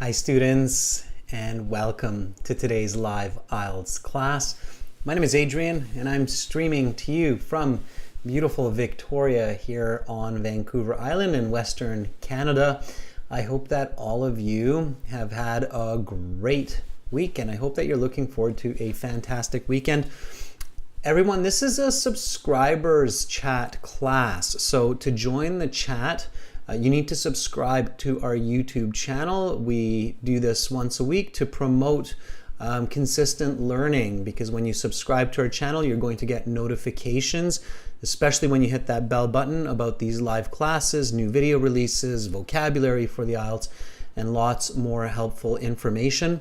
Hi students, and welcome to today's live IELTS class. My name is Adrian and I'm streaming to you from beautiful Victoria here on Vancouver Island in Western Canada. I hope that all of you have had a great week and I hope that you're looking forward to a fantastic weekend. Everyone, this is a subscribers chat class. So to join the chat, you need to subscribe to our YouTube channel. We do this once a week to promote consistent learning, because when you subscribe to our channel, you're going to get notifications, especially when you hit that bell button about these live classes, new video releases, vocabulary for the IELTS, and lots more helpful information.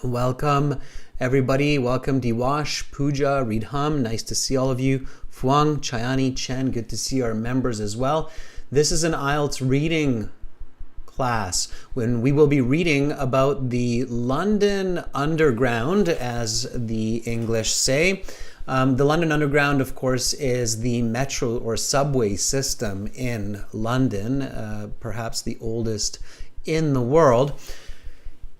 Welcome everybody. Welcome Diwash, Pooja, Reedham. Nice to see all of you. Fuang, Chayani, Chen. Good to see our members as well. This is an IELTS reading class when we will be reading about the London Underground, as the English say. The London Underground, of course, is the metro or subway system in London, perhaps the oldest in the world.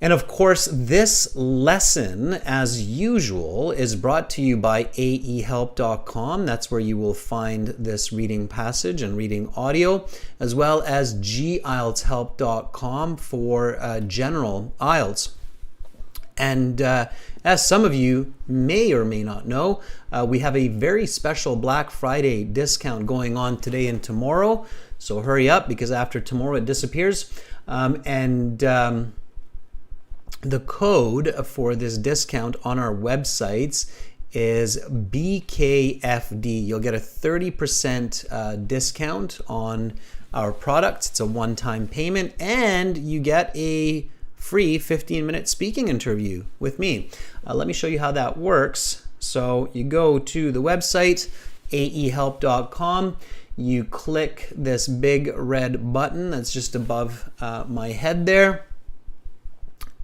And of course, this lesson, as usual, is brought to you by aehelp.com. That's where you will find this reading passage and reading audio, as well as gieltshelp.com for general IELTS. And as some of you may or may not know, we have a very special Black Friday discount going on today and tomorrow. So hurry up, because after tomorrow it disappears. The code for this discount on our websites is BKFD. You'll get a 30% discount on our products. It's a one-time payment, and you get a free 15-minute speaking interview with me. Let me show you how that works. So you go to the website, aehelp.com. You click this big red button that's just above my head there.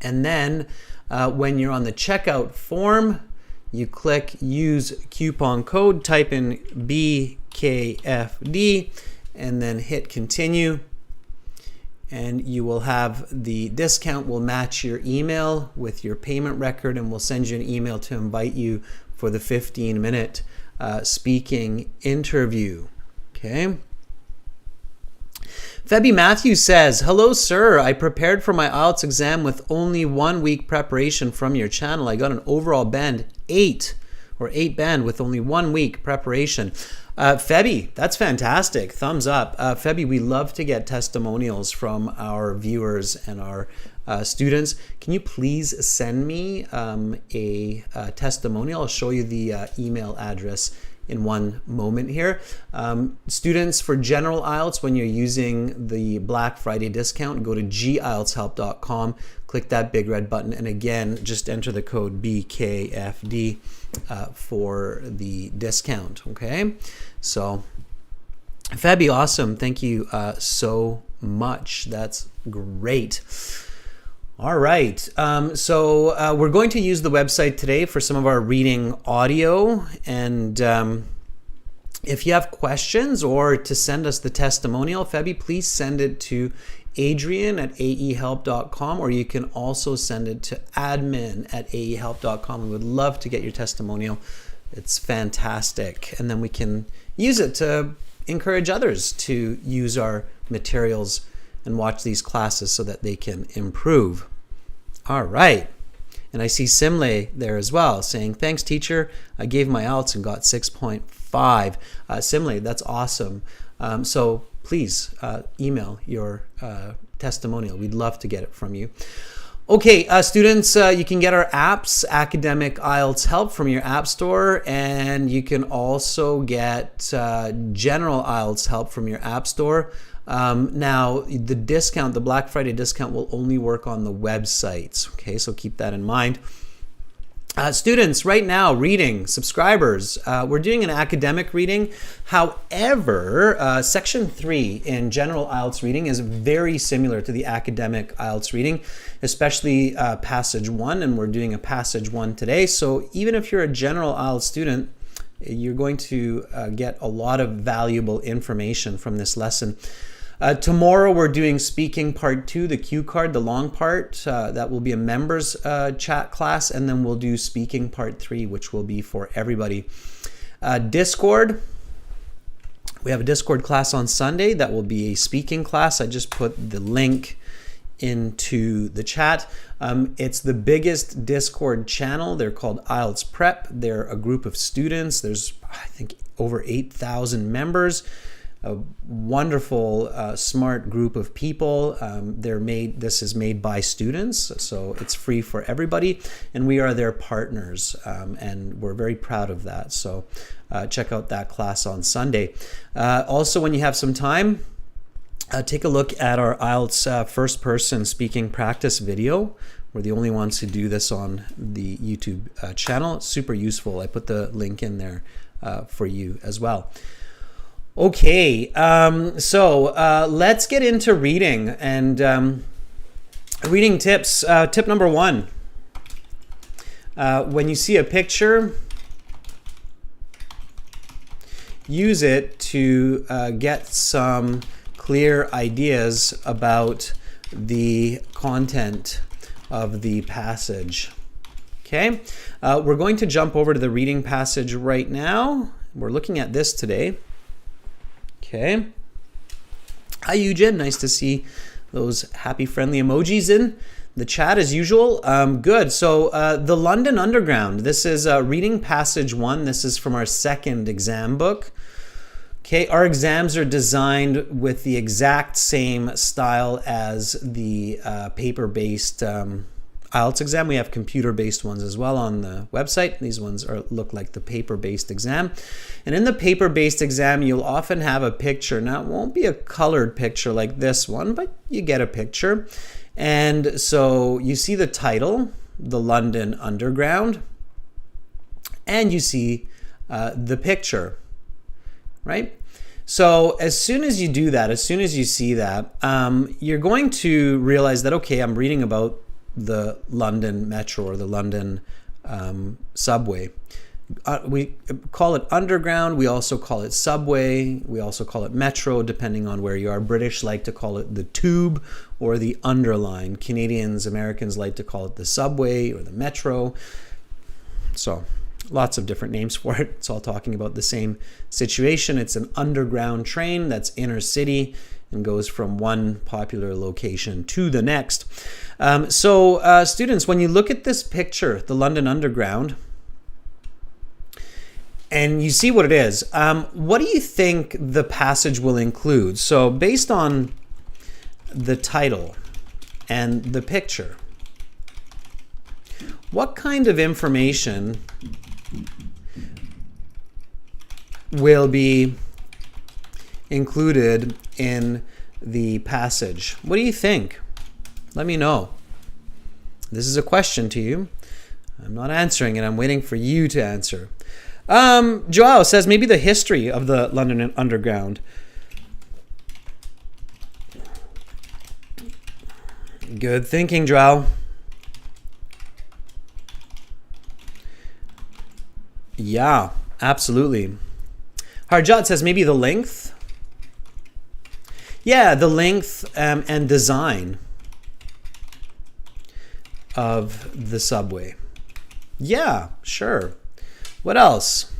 And then when you're on the checkout form, you click use coupon code, type in BKFD, and then hit continue. And you will have the discount will match your email with your payment record, and we'll send you an email to invite you for the 15-minute speaking interview. Okay. Febby Matthews says, hello, sir. I prepared for my IELTS exam with only 1 week preparation from your channel. I got an overall band 8 band with only 1 week preparation. Febby, that's fantastic. Thumbs up. Febby, we love to get testimonials from our viewers and our students. Can you please send me a testimonial? I'll show you the email address in one moment here. Students, for general IELTS, when you're using the Black Friday discount, go to gieltshelp.com, click that big red button, and again, just enter the code BKFD for the discount, okay? So, Fabby, awesome. Thank you so much. That's great. All right, so we're going to use the website today for some of our reading audio, and if you have questions or to send us the testimonial, Febby, please send it to adrian@aehelp.com, or you can also send it to admin@aehelp.com. We would love to get your testimonial. It's fantastic, and then we can use it to encourage others to use our materials and watch these classes so that they can improve. All right. And I see Simle there as well saying, thanks, teacher. I gave my IELTS and got 6.5. Simle, that's awesome. So please email your testimonial. We'd love to get it from you. Okay, students, you can get our apps, Academic IELTS Help, from your app store, and you can also get General IELTS Help from your app store. Now, the discount, the Black Friday discount, will only work on the websites. Okay, so keep that in mind. Students, right now, reading, subscribers, we're doing an academic reading. However, section 3 in general IELTS reading is very similar to the academic IELTS reading, especially passage 1, and we're doing a passage 1 today. So even if you're a general IELTS student, you're going to get a lot of valuable information from this lesson. Tomorrow we're doing speaking part 2, the cue card, the long part. That will be a members chat class, and then we'll do speaking part 3, which will be for everybody. Discord. We have a Discord class on Sunday that will be a speaking class. I just put the link into the chat. It's the biggest Discord channel. They're called IELTS Prep. They're a group of students. There's, I think, over 8,000 members. A wonderful, smart group of people. This is made by students, so it's free for everybody, and we are their partners, and we're very proud of that. So check out that class on Sunday. Also, when you have some time, take a look at our IELTS first-person speaking practice video. We're the only ones who do this on the YouTube channel. It's super useful. I put the link in there for you as well. Okay, so let's get into reading and reading tips. Tip number 1. When you see a picture, use it to get some clear ideas about the content of the passage. Okay, we're going to jump over to the reading passage right now. We're looking at this today. Okay. Hi, Eugen. Nice to see those happy, friendly emojis in the chat as usual. Good. So the London Underground. This is reading passage 1. This is from our second exam book. Okay. Our exams are designed with the exact same style as the paper-based IELTS exam. We have computer-based ones as well on the website. These ones look like the paper-based exam. And in the paper-based exam, you'll often have a picture. Now, it won't be a colored picture like this one, but you get a picture. And so you see the title, The London Underground, and you see the picture, right? So as soon as you do that, as soon as you see that, you're going to realize that, okay, I'm reading about the London Metro or the London subway. We call it underground. We also call it subway. We also call it metro, depending on where you are. British like to call it the tube or the underline. Canadians, Americans like to call it the subway or the metro. So lots of different names for it. It's all talking about the same situation. It's an underground train that's inner city and goes from one popular location to the next. So students, when you look at this picture, the London Underground, and you see what it is, what do you think the passage will include? So based on the title and the picture, what kind of information will be included in the passage? What do you think? Let me know. This is a question to you. I'm not answering it. I'm waiting for you to answer. Joao says maybe the history of the London Underground. Good thinking, Joao. Yeah, absolutely. Harjat says maybe the length. Yeah, the length and design of the subway. Yeah, sure. What else?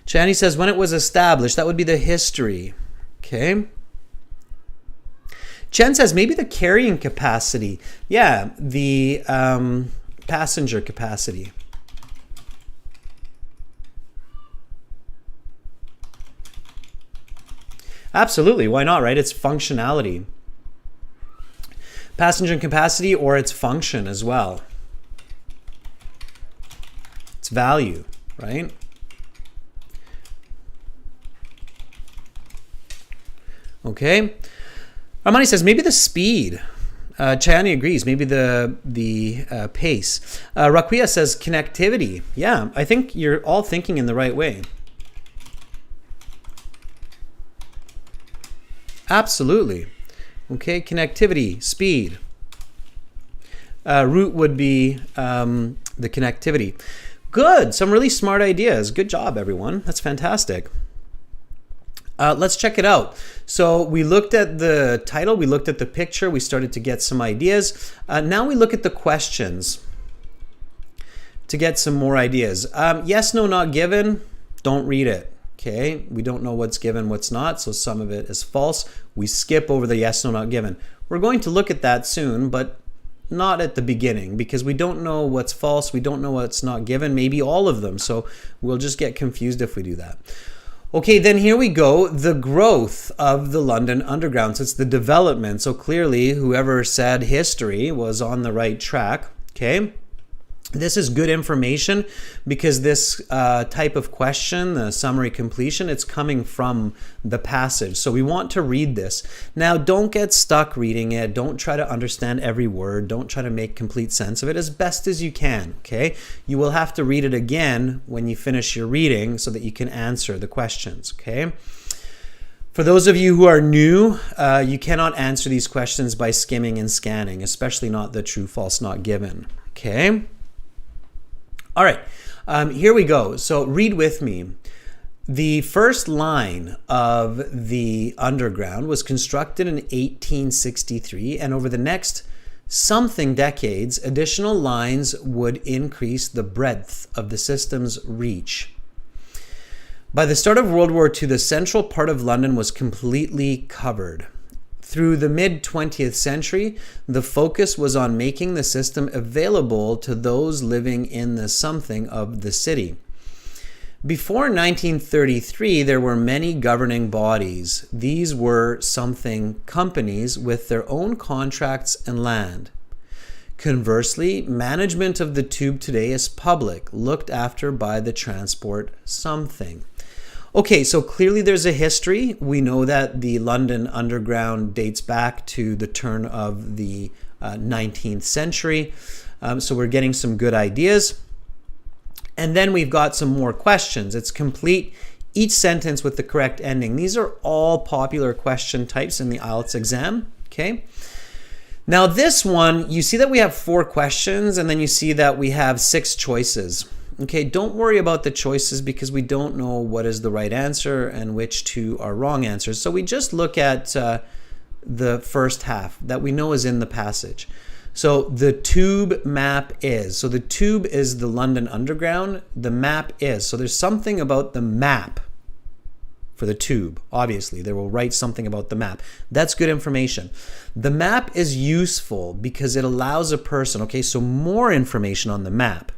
Chani says when it was established, that would be the history. Okay. Chen says maybe the carrying capacity. Yeah, the passenger capacity. Absolutely. Why not, right? It's functionality. Passenger capacity or its function as well. It's value, right? Okay. Armani says maybe the speed. Chani agrees. Maybe the pace. Raquia says connectivity. Yeah, I think you're all thinking in the right way. Absolutely. Okay, connectivity, speed. Route would be the connectivity. Good. Some really smart ideas. Good job, everyone. That's fantastic. Let's check it out. So we looked at the title, we looked at the picture, we started to get some ideas. Now we look at the questions to get some more ideas. Yes, no, not given, don't read it. Okay, we don't know what's given, what's not, so some of it is false. We skip over the yes, no, not given. We're going to look at that soon, but not at the beginning, because we don't know what's false, we don't know what's not given, maybe all of them, so we'll just get confused if we do that. Okay, then here we go, the growth of the London Underground. So it's the development, so clearly whoever said history was on the right track, okay? This is good information because this type of question, the summary completion, it's coming from the passage. So we want to read this. Now, don't get stuck reading it. Don't try to understand every word. Don't try to make complete sense of it as best as you can, okay? You will have to read it again when you finish your reading so that you can answer the questions, okay? For those of you who are new, you cannot answer these questions by skimming and scanning, especially not the true, false, not given, okay? All right, here we go. So read with me. The first line of the Underground was constructed in 1863, and over the next something decades, additional lines would increase the breadth of the system's reach. By the start of World War II, the central part of London was completely covered. Through the mid-20th century, the focus was on making the system available to those living in the something of the city. Before 1933, there were many governing bodies. These were something companies with their own contracts and land. Conversely, management of the tube today is public, looked after by the transport something. Okay, so clearly there's a history. We know that the London Underground dates back to the turn of the 19th century. So we're getting some good ideas. And then we've got some more questions. It's complete each sentence with the correct ending. These are all popular question types in the IELTS exam, okay? Now this one, you see that we have 4 questions, and then you see that we have 6 choices. Okay, don't worry about the choices because we don't know what is the right answer and which 2 are wrong answers. So we just look at the first half that we know is in the passage. So the tube map is. So the tube is the London Underground. The map is. So there's something about the map for the tube. Obviously, they will write something about the map. That's good information. The map is useful because it allows a person, okay, so more information on the map.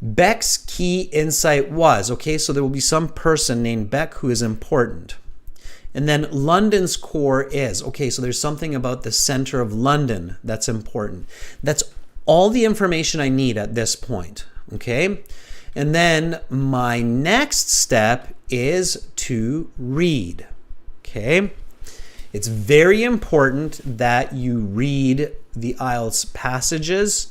Beck's key insight was, okay, so there will be some person named Beck who is important. And then London's core is, okay, so there's something about the center of London that's important. That's all the information I need at this point, okay? And then my next step is to read, okay? It's very important that you read the IELTS passages,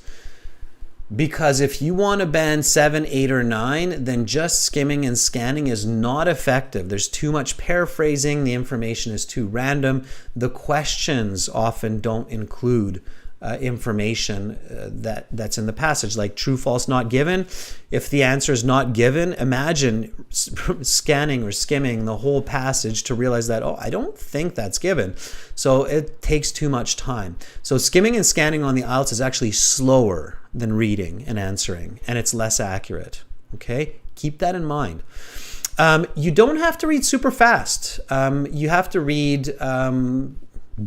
because if you want to band 7, 8, or 9, then just skimming and scanning is not effective. There's too much paraphrasing. The information is too random. The questions often don't include information that's in the passage, like true, false, not given. If the answer is not given, imagine scanning or skimming the whole passage to realize that, oh, I don't think that's given. So it takes too much time. So skimming and scanning on the IELTS is actually slower than reading and answering, and it's less accurate. Okay, keep that in mind. You don't have to read super fast. You have to read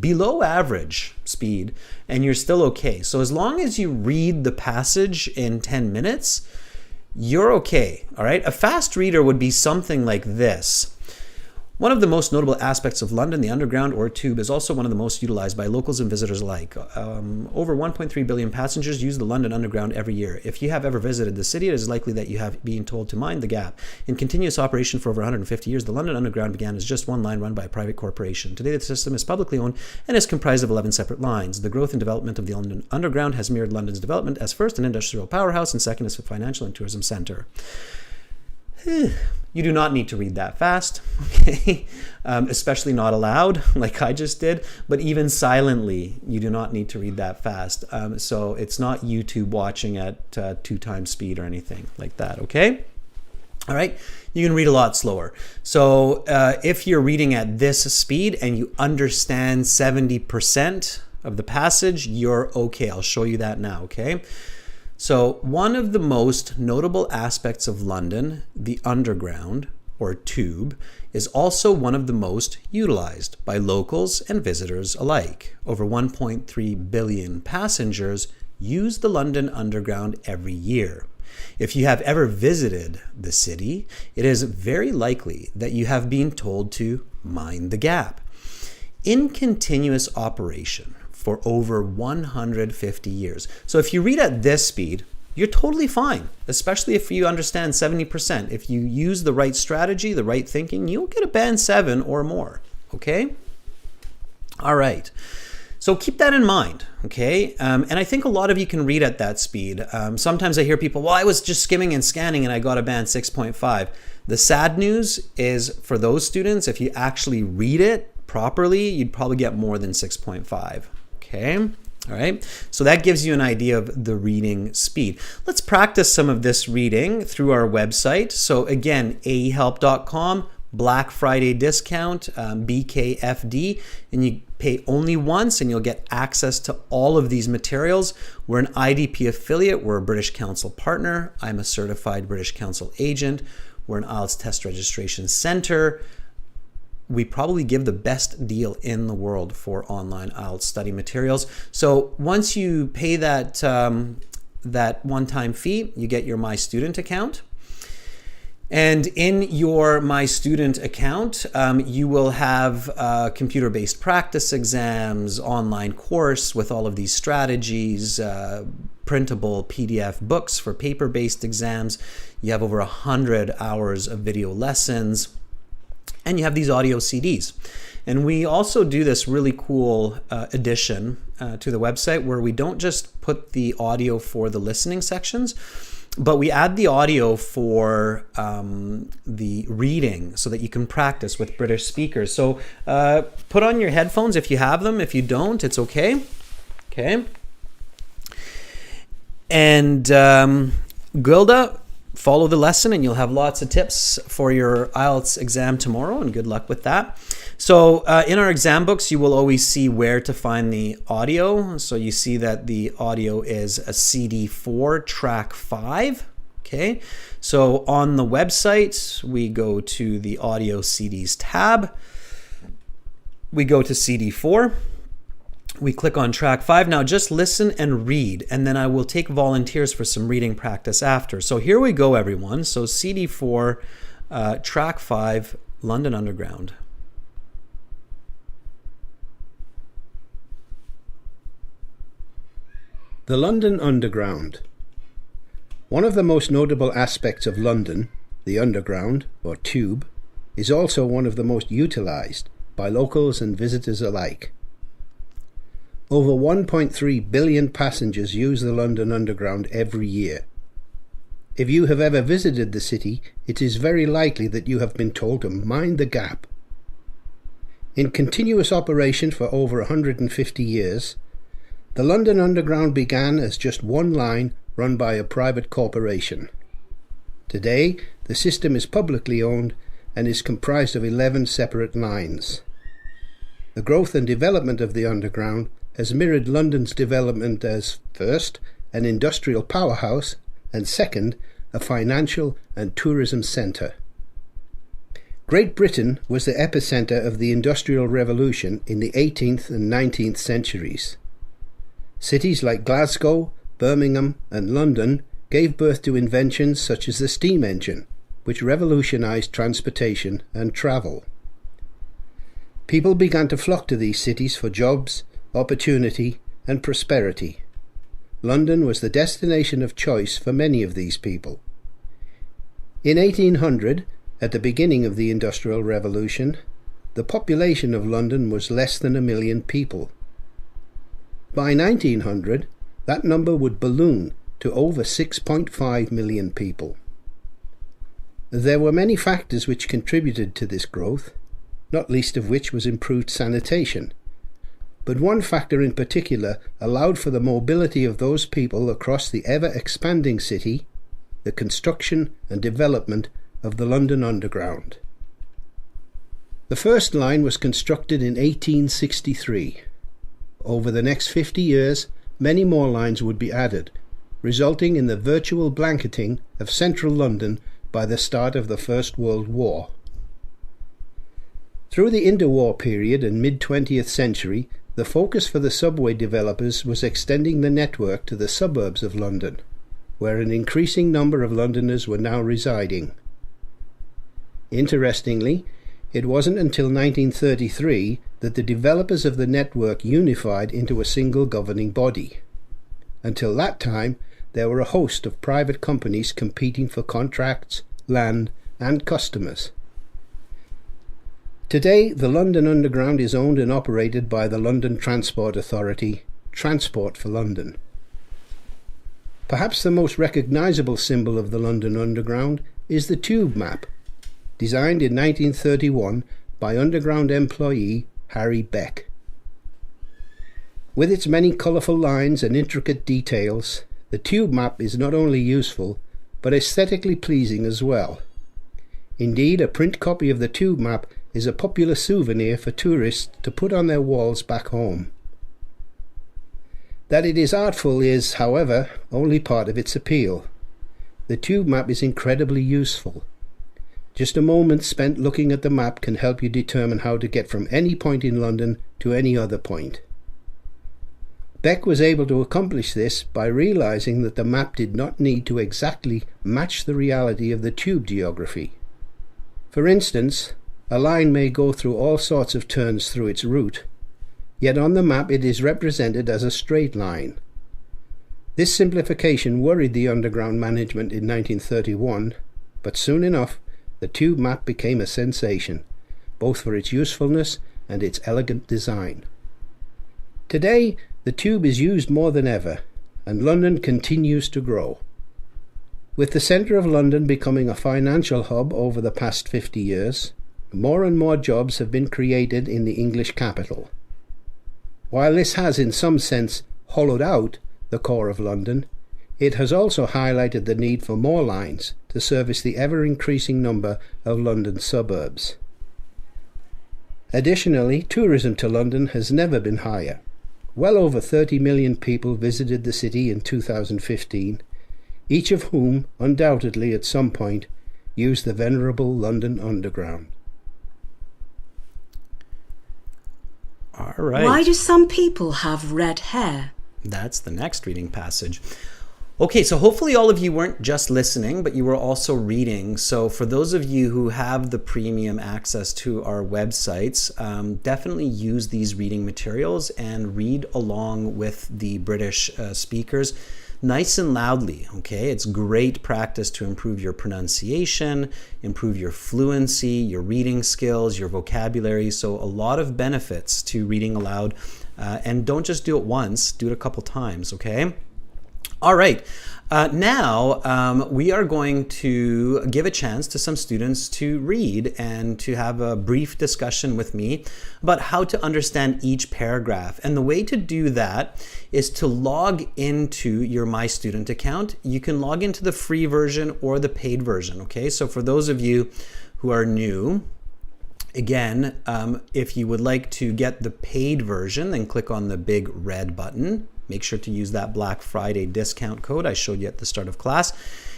below average speed, and you're still okay. So as long as you read the passage in 10 minutes, you're okay. All right. A fast reader would be something like this. One of the most notable aspects of London, the Underground or Tube, is also one of the most utilized by locals and visitors alike. Over 1.3 billion passengers use the London Underground every year. If you have ever visited the city, it is likely that you have been told to mind the gap. In continuous operation for over 150 years, the London Underground began as just one line run by a private corporation. Today, the system is publicly owned and is comprised of 11 separate lines. The growth and development of the London Underground has mirrored London's development as first an industrial powerhouse and second as a financial and tourism center. You do not need to read that fast, okay? Especially not aloud, like I just did, but even silently, you do not need to read that fast. So it's not YouTube watching at 2 times speed or anything like that, okay? All right, you can read a lot slower. So if you're reading at this speed and you understand 70% of the passage, you're okay. I'll show you that now, okay? So one of the most notable aspects of London, the Underground, or Tube, is also one of the most utilized by locals and visitors alike. Over 1.3 billion passengers use the London Underground every year. If you have ever visited the city, it is very likely that you have been told to mind the gap. In continuous operation for over 150 years. So if you read at this speed, you're totally fine, especially if you understand 70%. If you use the right strategy, the right thinking, you'll get a band 7 or more, okay? All right. So keep that in mind, okay? And I think a lot of you can read at that speed. Sometimes I hear people, well, I was just skimming and scanning and I got a band 6.5. The sad news is for those students, if you actually read it properly, you'd probably get more than 6.5, okay? All right, so that gives you an idea of the reading speed. Let's practice some of this reading through our website. So again, aehelp.com, Black Friday discount, BKFD, and you pay only once and you'll get access to all of these materials. We're an IDP affiliate. We're a British Council partner. I'm a certified British Council agent. We're an IELTS test registration center. We probably give the best deal in the world for online IELTS study materials. So once you pay that, that one-time fee, you get your My Student account. And in your My Student account, you will have computer-based practice exams, online course with all of these strategies, printable PDF books for paper-based exams. You have over 100 hours of video lessons, and you have these audio CDs. And we also do this really cool addition to the website where we don't just put the audio for the listening sections, but we add the audio for the reading so that you can practice with British speakers. So put on your headphones if you have them. If you don't, it's okay. Okay. And Gilda, follow the lesson and you'll have lots of tips for your IELTS exam tomorrow, and good luck with that. So in our exam books, you will always see where to find the audio. So you see that the audio is a CD4 track 5. Okay, so on the website, we go to the audio CDs tab. We go to CD4. We click on track 5. Now just listen and read, and then I will take volunteers for some reading practice after. So here we go, everyone. So CD4, track 5, London Underground. The London Underground. One of the most notable aspects of London, the Underground, or Tube, is also one of the most utilised by locals and visitors alike. Over 1.3 billion passengers use the London Underground every year. If you have ever visited the city, it is very likely that you have been told to mind the gap. In continuous operation for over 150 years, the London Underground began as just one line run by a private corporation. Today, the system is publicly owned and is comprised of 11 separate lines. The growth and development of the Underground has mirrored London's development as, first, an industrial powerhouse, and second, a financial and tourism centre. Great Britain was the epicentre of the Industrial Revolution in the 18th and 19th centuries. Cities like Glasgow, Birmingham and London gave birth to inventions such as the steam engine, which revolutionised transportation and travel. People began to flock to these cities for jobs, opportunity and prosperity. London was the destination of choice for many of these people. In 1800, at the beginning of the Industrial Revolution, the population of London was less than 1 million people. By 1900, that number would balloon to over 6.5 million people. There were many factors which contributed to this growth, not least of which was improved sanitation. But one factor in particular allowed for the mobility of those people across the ever-expanding city, the construction and development of the London Underground. The first line was constructed in 1863. Over the next 50 years, many more lines would be added, resulting in the virtual blanketing of central London by the start of the First World War. Through the interwar period and mid-20th century, the focus for the subway developers was extending the network to the suburbs of London, where an increasing number of Londoners were now residing. Interestingly, it wasn't until 1933 that the developers of the network unified into a single governing body. Until that time, there were a host of private companies competing for contracts, land, and customers. Today, the London Underground is owned and operated by the London Transport Authority, Transport for London. Perhaps the most recognisable symbol of the London Underground is the tube map, designed in 1931 by Underground employee Harry Beck. With its many colourful lines and intricate details, the tube map is not only useful, but aesthetically pleasing as well. Indeed, a print copy of the tube map is a popular souvenir for tourists to put on their walls back home. That it is artful is, however, only part of its appeal. The tube map is incredibly useful. Just a moment spent looking at the map can help you determine how to get from any point in London to any other point. Beck was able to accomplish this by realising that the map did not need to exactly match the reality of the tube geography. For instance, a line may go through all sorts of turns through its route, yet on the map it is represented as a straight line. This simplification worried the Underground management in 1931, but soon enough the tube map became a sensation, both for its usefulness and its elegant design. Today, the tube is used more than ever, and London continues to grow. With the centre of London becoming a financial hub over the past 50 years, more and more jobs have been created in the English capital. While this has in some sense hollowed out the core of London, it has also highlighted the need for more lines to service the ever-increasing number of London suburbs. Additionally, tourism to London has never been higher. Well over 30 million people visited the city in 2015, each of whom undoubtedly at some point used the venerable London Underground. All right. Why do some people have red hair? That's the next reading passage. Okay, so hopefully all of you weren't just listening, but you were also reading. So for those of you who have the premium access to our websites, definitely use these reading materials and read along with the British speakers nice and loudly, okay? It's great practice to improve your pronunciation, improve your fluency, your reading skills, your vocabulary. So a lot of benefits to reading aloud. And don't just do it once, do it a couple times, okay? All right, now we are going to give a chance to some students to read and to have a brief discussion with me about how to understand each paragraph. And the way to do that is to log into your My Student account. You can log into the free version or the paid version, okay? So for those of you who are new, again, if you would like to get the paid version, then click on the big red button. Make sure to use that Black Friday discount code I showed you at the start of class.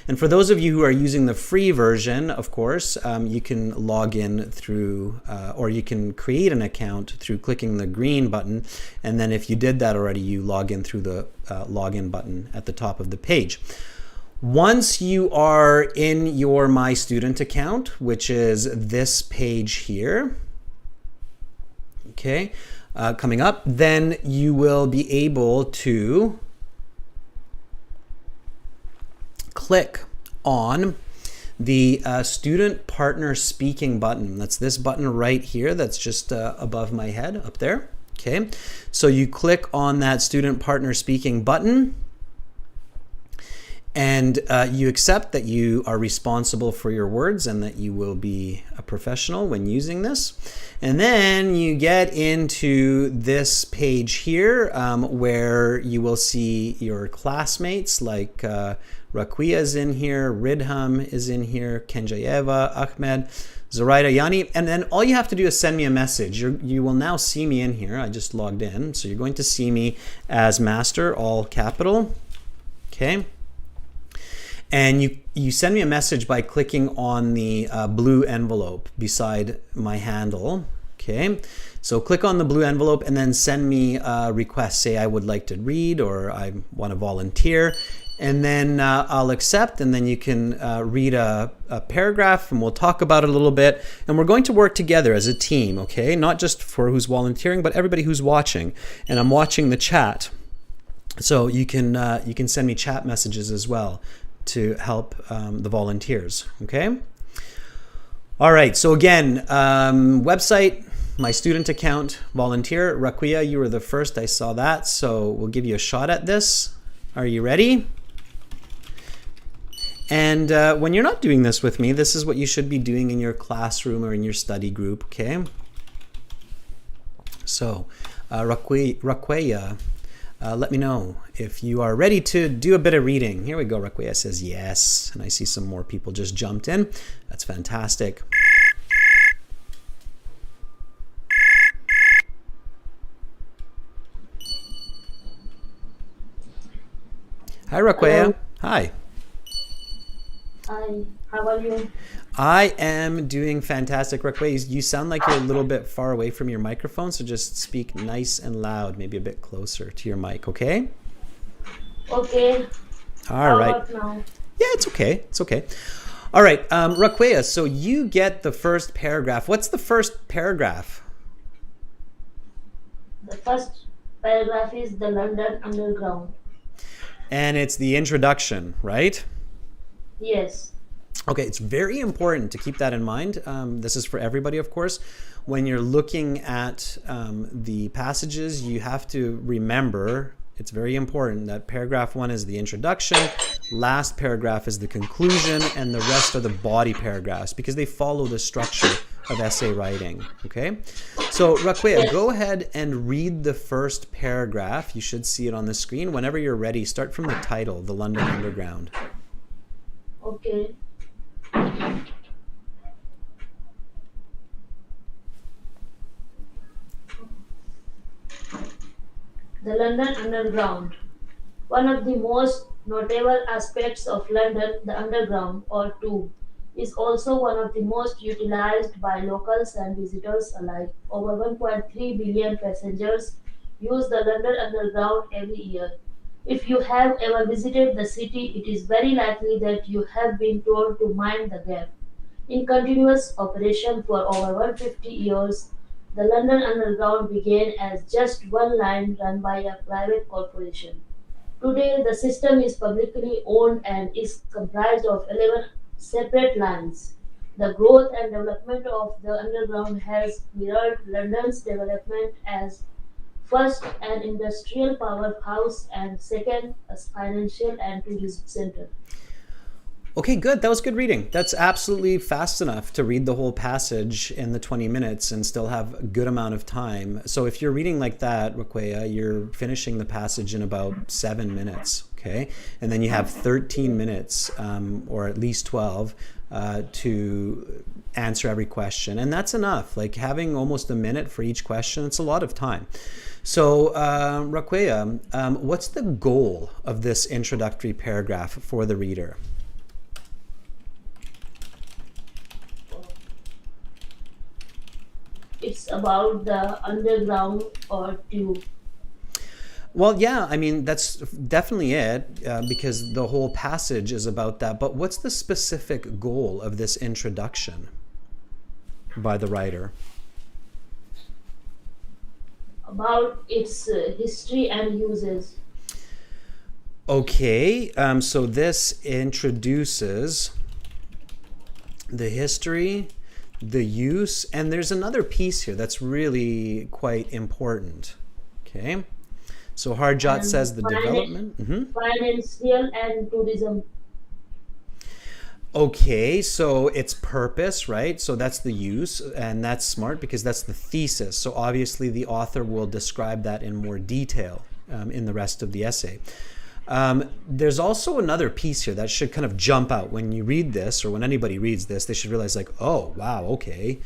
And for those of you who are using the free version, of course, you can log in through, or you can create an account through clicking the green button. And then if you did that already, you log in through the login button at the top of the page. Once you are in your My Student account, which is this page here, okay, coming up, then you will be able to click on the Student Partner Speaking button. That's this button right here that's just above my head up there. Okay, so you click on that Student Partner Speaking button, And you accept that you are responsible for your words and that you will be a professional when using this. And then you get into this page here where you will see your classmates like Raquia is in here, Ridham is in here, Kenjayeva, Ahmed, Zoraida, Yani, and then all you have to do is send me a message. You will now see me in here. I just logged in. So you're going to see me as master, all capital. Okay. And you send me a message by clicking on the blue envelope beside my handle. Okay. So click on the blue envelope and then send me a request. Say I would like to read or I want to volunteer. And then I'll accept, and then you can read a paragraph and we'll talk about it a little bit. And we're going to work together as a team, okay? Not just for who's volunteering, but everybody who's watching. And I'm watching the chat. So you can send me chat messages as well to help the volunteers, okay? All right, so again, website, my student account, volunteer. Raquia, you were the first, I saw that. So we'll give you a shot at this. Are you ready? And when you're not doing this with me, this is what you should be doing in your classroom or in your study group, okay? So, Raquia, let me know if you are ready to do a bit of reading. Here we go, Raquia says yes. And I see some more people just jumped in. That's fantastic. Hi, Raquia. Hello. Hi. Hi, how are you? I am doing fantastic, Raquia. You sound like you're a little bit far away from your microphone, so just speak nice and loud, maybe a bit closer to your mic, okay? Okay. All right. How about now? Yeah, it's okay. It's okay. All right, Raquia, so you get the first paragraph. What's the first paragraph? The first paragraph is the London Underground. And it's the introduction, right? Yes. Okay, it's very important to keep that in mind. This is for everybody, of course. When you're looking at the passages, you have to remember, it's very important that paragraph 1 is the introduction, last paragraph is the conclusion, and the rest are the body paragraphs because they follow the structure of essay writing, okay? So, Raquia, go ahead and read the first paragraph. You should see it on the screen. Whenever you're ready, start from the title, The London Underground. Okay. The London Underground. One of the most notable aspects of London, the Underground or Tube, is also one of the most utilized by locals and visitors alike. Over 1.3 billion passengers use the London Underground every year. If you have ever visited the city, it is very likely that you have been told to mind the gap. In continuous operation for over 150 years, the London Underground began as just one line run by a private corporation. Today, the system is publicly owned and is comprised of 11 separate lines. The growth and development of the Underground has mirrored London's development as first, an industrial powerhouse, and second, a financial and tourism center. Okay, good. That was good reading. That's absolutely fast enough to read the whole passage in the 20 minutes and still have a good amount of time. So if you're reading like that, Raquia, you're finishing the passage in about 7 minutes, okay? And then you have 13 minutes, or at least 12, to answer every question. And that's enough. Like having almost a minute for each question, it's a lot of time. So, Raquia, what's the goal of this introductory paragraph for the reader? It's about the underground or tube. Well, yeah, I mean, that's definitely it, because the whole passage is about that. But what's the specific goal of this introduction by the writer? About its history and uses. Okay, so this introduces the history, the use, and there's another piece here that's really quite important. Okay, So Harjot and says the development. financial and tourism. Okay, so it's purpose, right? So that's the use, and that's smart because that's the thesis. So obviously the author will describe that in more detail in the rest of the essay. There's also another piece here that should kind of jump out when you read this, or when anybody reads this, they should realize like, oh, wow, okay.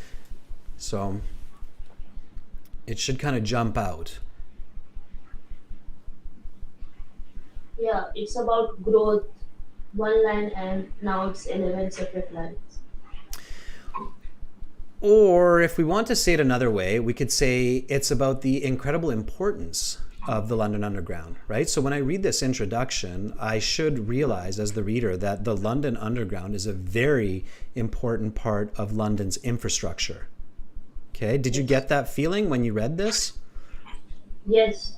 So it should kind of jump out. Yeah, it's about growth. One line, and now it's 11 separate lines. Or if we want to say it another way, we could say it's about the incredible importance of the London Underground, right? So when I read this introduction, I should realize as the reader that the London Underground is a very important part of London's infrastructure. Okay, did you get that feeling when you read this? Yes.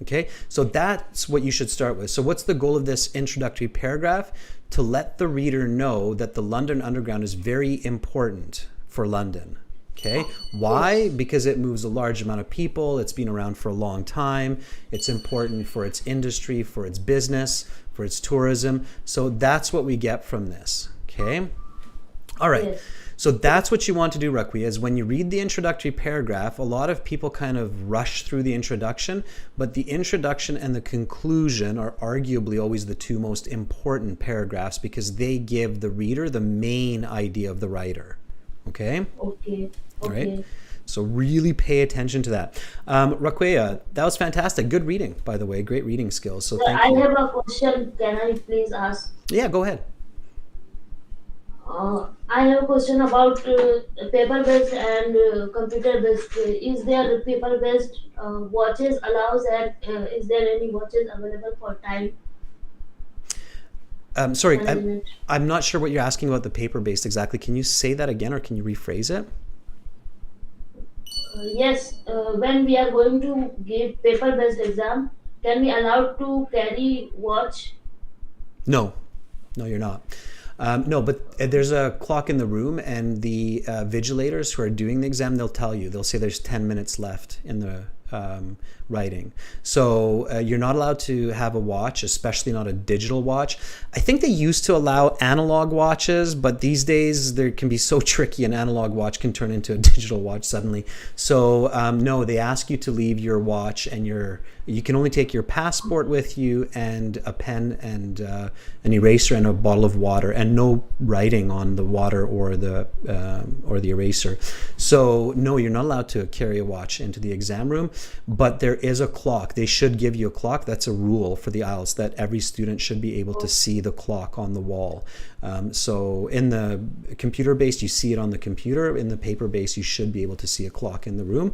Okay, so that's what you should start with. So what's the goal of this introductory paragraph? To let the reader know that the London Underground is very important for London. Okay, why? Because it moves a large amount of people. It's been around for a long time. It's important for its industry, for its business, for its tourism. So that's what we get from this. Okay, all right. Yes. So that's what you want to do, Rakwi, is when you read the introductory paragraph, a lot of people kind of rush through the introduction, but the introduction and the conclusion are arguably always the two most important paragraphs because they give the reader the main idea of the writer. Okay? Okay. All right? So really pay attention to that. Rakweya, that was fantastic. Good reading, by the way. Great reading skills. So thank you. I have a question. Can I please ask? Yeah, go ahead. I have a question about paper-based and computer-based. Is there paper-based watches allows, and is there any watches available for time Sorry, management? I'm not sure what you're asking about the paper-based exactly. Can you say that again, or can you rephrase it? Yes, when we are going to give paper-based exam, can we allowed to carry watch? No, you're not. No, but there's a clock in the room, and the vigilators who are doing the exam, they'll tell you. They'll say there's 10 minutes left in the writing. So you're not allowed to have a watch, especially not a digital watch. I think they used to allow analog watches, but these days they can be so tricky. An analog watch can turn into a digital watch suddenly. So no, they ask you to leave your watch and you can only take your passport with you and a pen and an eraser and a bottle of water, and no writing on the water or the eraser. So no, you're not allowed to carry a watch into the exam room, but there is a clock. They should give you a clock. That's a rule for the IELTS, that every student should be able to see the clock on the wall. So in the computer-based, you see it on the computer. In the paper-based, you should be able to see a clock in the room.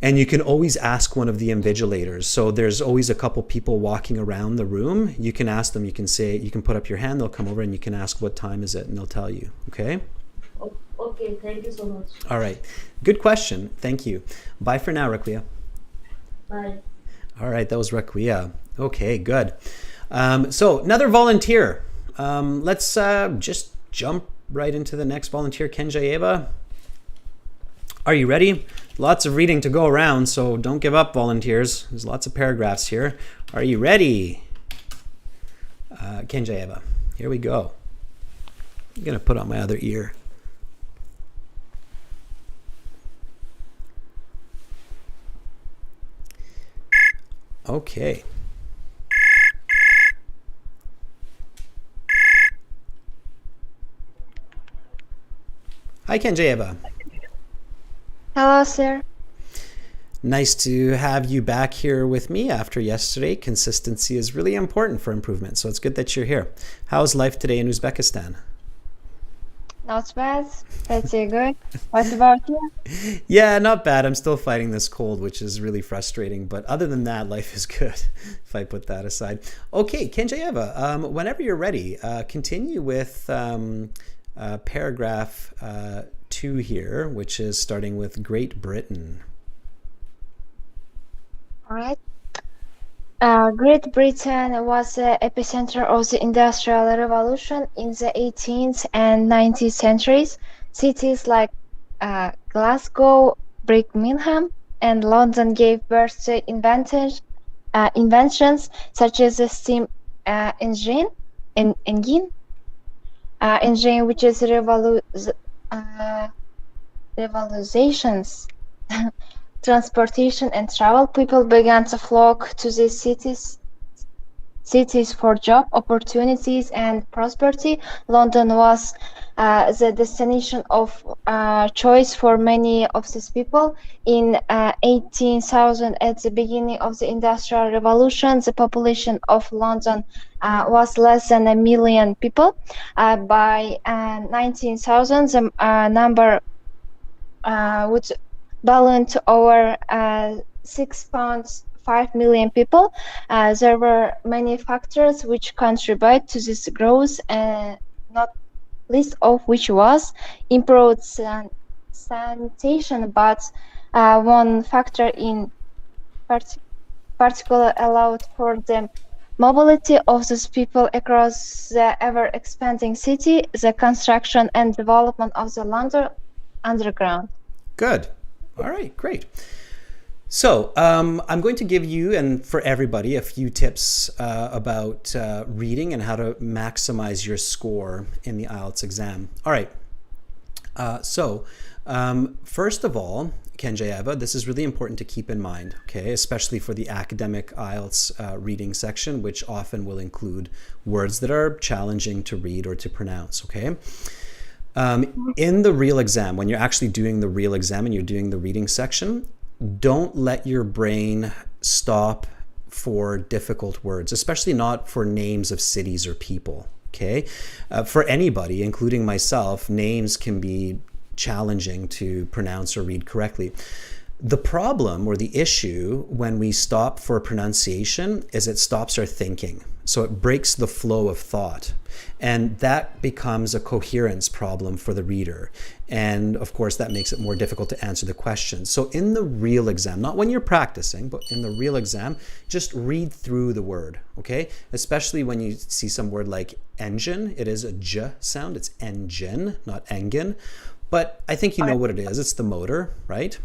And you can always ask one of the invigilators. So there's always a couple people walking around the room. You can ask them, you can put up your hand, they'll come over and you can ask what time is it, and they'll tell you, okay? Okay, thank you so much. All right, good question, thank you. Bye for now, Rakwiya. Bye. All right, that was Rakwiya. Okay, good. So another volunteer. Let's just jump right into the next volunteer, Kenjayeva. Are you ready? Lots of reading to go around, so don't give up, volunteers. There's lots of paragraphs here. Are you ready? Kenjayeva, here we go. I'm going to put on my other ear. Okay. Hi, Kenjayeva. Hello, sir. Nice to have you back here with me after yesterday. Consistency is really important for improvement, so it's good that you're here. How's life today in Uzbekistan? Not bad. Pretty good. What about you? Yeah, not bad. I'm still fighting this cold, which is really frustrating. But other than that, life is good, if I put that aside. Okay, Kenjayeva, whenever you're ready, continue with paragraph 2 here, which is starting with Great Britain. All right. Great Britain was the epicenter of the Industrial Revolution in the 18th and 19th centuries. Cities like Glasgow, Birmingham, and London gave birth to inventors inventions such as the steam engine, engine which is revolutions transportation and travel. People began to flock to these cities for job opportunities and prosperity. London was the destination of choice for many of these people. In 18,000, at the beginning of the Industrial Revolution, the population of London was less than 1 million people. By 19,000, the number would balloon to over 6.5 million people. There were many factors which contribute to this growth, not least of which was improved sanitation, but one factor in particular allowed for the mobility of these people across the ever-expanding city, the construction and development of the London Underground. Good. All right, great. So I'm going to give you and for everybody a few tips about reading and how to maximize your score in the IELTS exam. All right. First of all, Kenjayeva, this is really important to keep in mind, okay, especially for the academic IELTS reading section, which often will include words that are challenging to read or to pronounce, okay? In the real exam, when you're actually doing the real exam and you're doing the reading section, don't let your brain stop for difficult words, especially not for names of cities or people, okay? For anybody, including myself, names can be challenging to pronounce or read correctly. The problem or the issue when we stop for pronunciation is it stops our thinking. So it breaks the flow of thought. And that becomes a coherence problem for the reader. And of course, that makes it more difficult to answer the questions. So in the real exam, not when you're practicing, but in the real exam, just read through the word, okay? Especially when you see some word like engine, it is a j sound, it's engine, not engine. But I think you know what it is, it's the motor, right?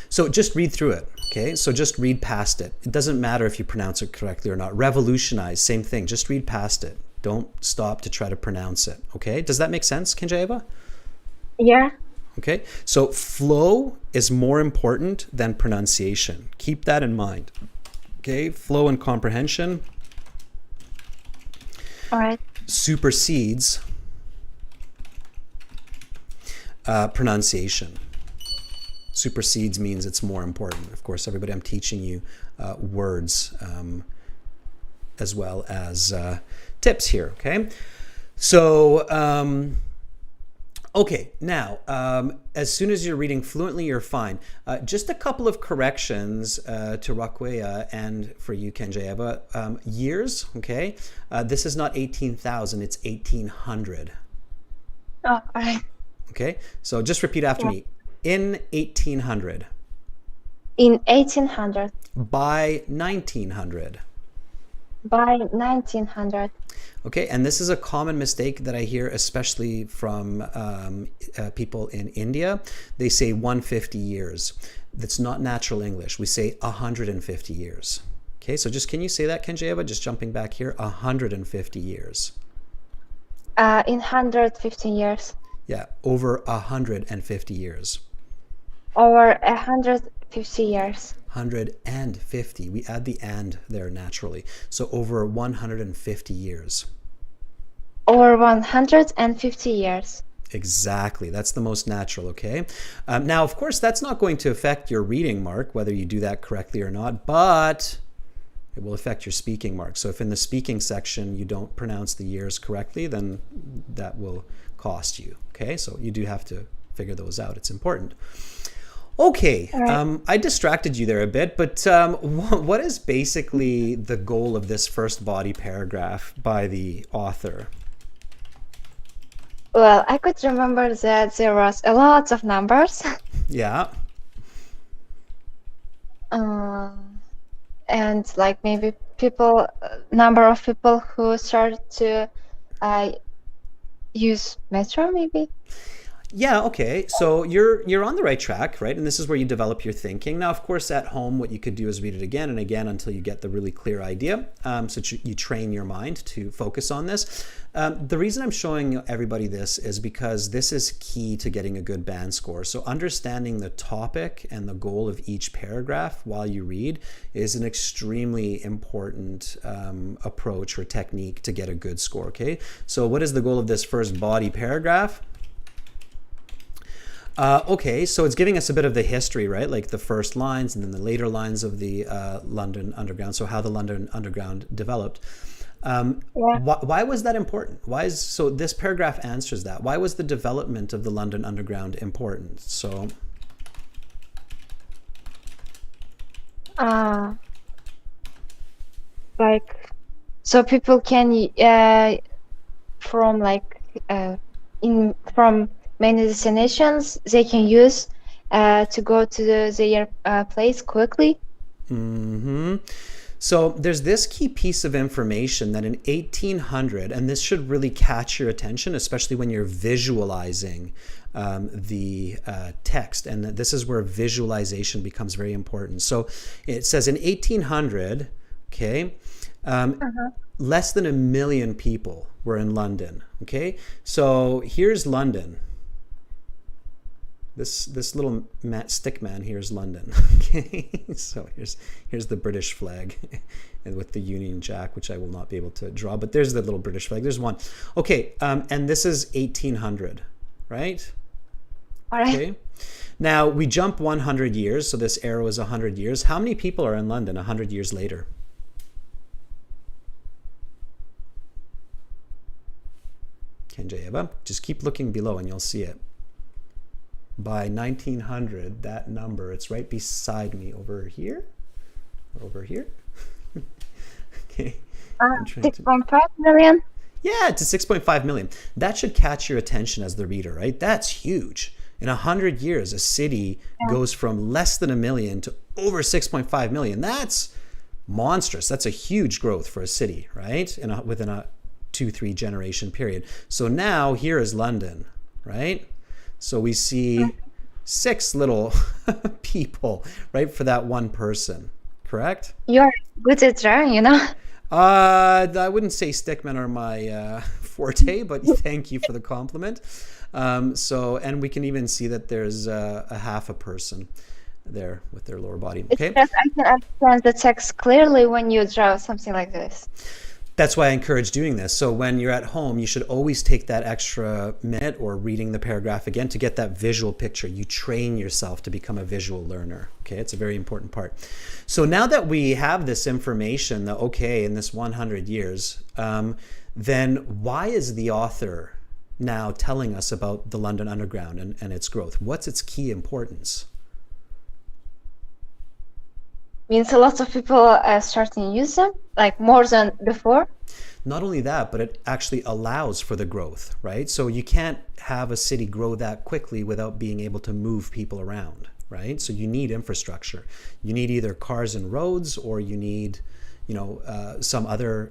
So just read through it, okay? So just read past it. It doesn't matter if you pronounce it correctly or not. Revolutionize, same thing. Just read past it. Don't stop to try to pronounce it, okay? Does that make sense, Kenjayeva? Yeah. Okay, so flow is more important than pronunciation. Keep that in mind, okay? Flow and comprehension All right. supersedes pronunciation. Supersedes means it's more important. Of course, everybody, I'm teaching you words as well as tips here, okay? So, okay, now, as soon as you're reading fluently, you're fine. Just a couple of corrections to Rakwea and for you, Kenjayeva. Years, okay? This is not 18,000, it's 1800. Oh, all right. Okay, so just repeat after me. In 1800. In 1800. By 1900. By 1900. Okay, and this is a common mistake that I hear, especially from people in India. They say 150 years. That's not natural English. We say 150 years. Okay, so just can you say that, Kenjayeva? Just jumping back here, 150 years. In 150 years. Yeah, over 150 years. Over 150 years. 150. We add the and there naturally. So over 150 years. Over 150 years. Exactly. That's the most natural, okay? Now, of course, that's not going to affect your reading mark, whether you do that correctly or not, but it will affect your speaking mark. So if in the speaking section you don't pronounce the years correctly, then that will cost you, okay? So you do have to figure those out. It's important. Okay, right. I distracted you there a bit, but what is basically the goal of this first body paragraph by the author? Well, I could remember that there was a lot of numbers. Yeah. And like maybe people, number of people who started to use metro maybe. Yeah, okay. So you're on the right track, right? And this is where you develop your thinking. Now, of course, at home, what you could do is read it again and again until you get the really clear idea. So you train your mind to focus on this. The reason I'm showing everybody this is because this is key to getting a good band score. So understanding the topic and the goal of each paragraph while you read is an extremely important approach or technique to get a good score, okay? So what is the goal of this first body paragraph? Okay, so it's giving us a bit of the history, right? Like the first lines and then the later lines of the London Underground. So how the London Underground developed. Why was that important? So this paragraph answers that. Why was the development of the London Underground important? So like so people can from like from many destinations they can use to go to their place quickly. So there's this key piece of information that in 1800, and this should really catch your attention, especially when you're visualizing the text, and this is where visualization becomes very important. So it says in 1800, okay, less than 1 million people were in London, okay? So here's London. This little stick man here is London. Okay, so here's the British flag, and with the Union Jack, which I will not be able to draw, but there's the little British flag. There's one. Okay, and this is 1800, right? All right. Okay. Now we jump 100 years, so this arrow is 100 years. How many people are in London 100 years later? Kenjayeva, just keep looking below and you'll see it. By 1900, that number, it's right beside me over here. Over here. Okay. 6.5 million? Yeah, to 6.5 million. That should catch your attention as the reader, right? That's huge. In 100 years, a city goes from less than 1 million to over 6.5 million. That's monstrous. That's a huge growth for a city, right? Within a 2-3 generation period. So now here is London, right? So we see 6 little people, right, for that one person, correct? You're good at drawing, you know? I wouldn't say stickmen are my forte, but thank you for the compliment. And we can even see that there's a half a person there with their lower body. Okay. It's just I can understand the text clearly when you draw something like this. That's why I encourage doing this. So when you're at home, you should always take that extra minute or reading the paragraph again to get that visual picture. You train yourself to become a visual learner. Okay, it's a very important part. So now that we have this information, that okay, in this 100 years, then why is the author now telling us about the London Underground and its growth? What's its key importance? Means a lot of people are starting to use them, like more than before. Not only that, but it actually allows for the growth, right? So you can't have a city grow that quickly without being able to move people around, right? So you need infrastructure. You need either cars and roads, or you need, some other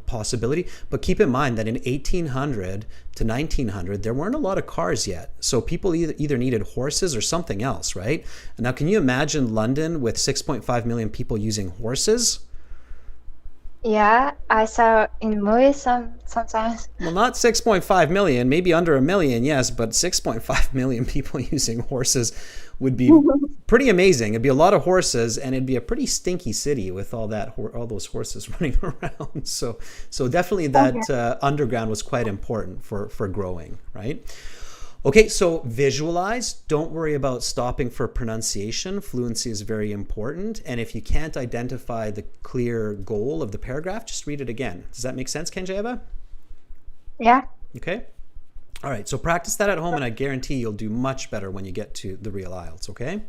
possibility. But keep in mind that in 1800 to 1900, there weren't a lot of cars yet. So people either needed horses or something else, right? And now, can you imagine London with 6.5 million people using horses? Yeah, I saw in movies sometimes. Well, not 6.5 million, maybe under 1 million, yes, but 6.5 million people using horses would be pretty amazing. It'd be a lot of horses, and it'd be a pretty stinky city with all those horses running around. So definitely that underground was quite important for growing, right? Okay, so visualize. Don't worry about stopping for pronunciation. Fluency is very important. And if you can't identify the clear goal of the paragraph, just read it again. Does that make sense, Kenjayeva? Yeah. Okay. All right, so practice that at home, and I guarantee you'll do much better when you get to the real IELTS, okay?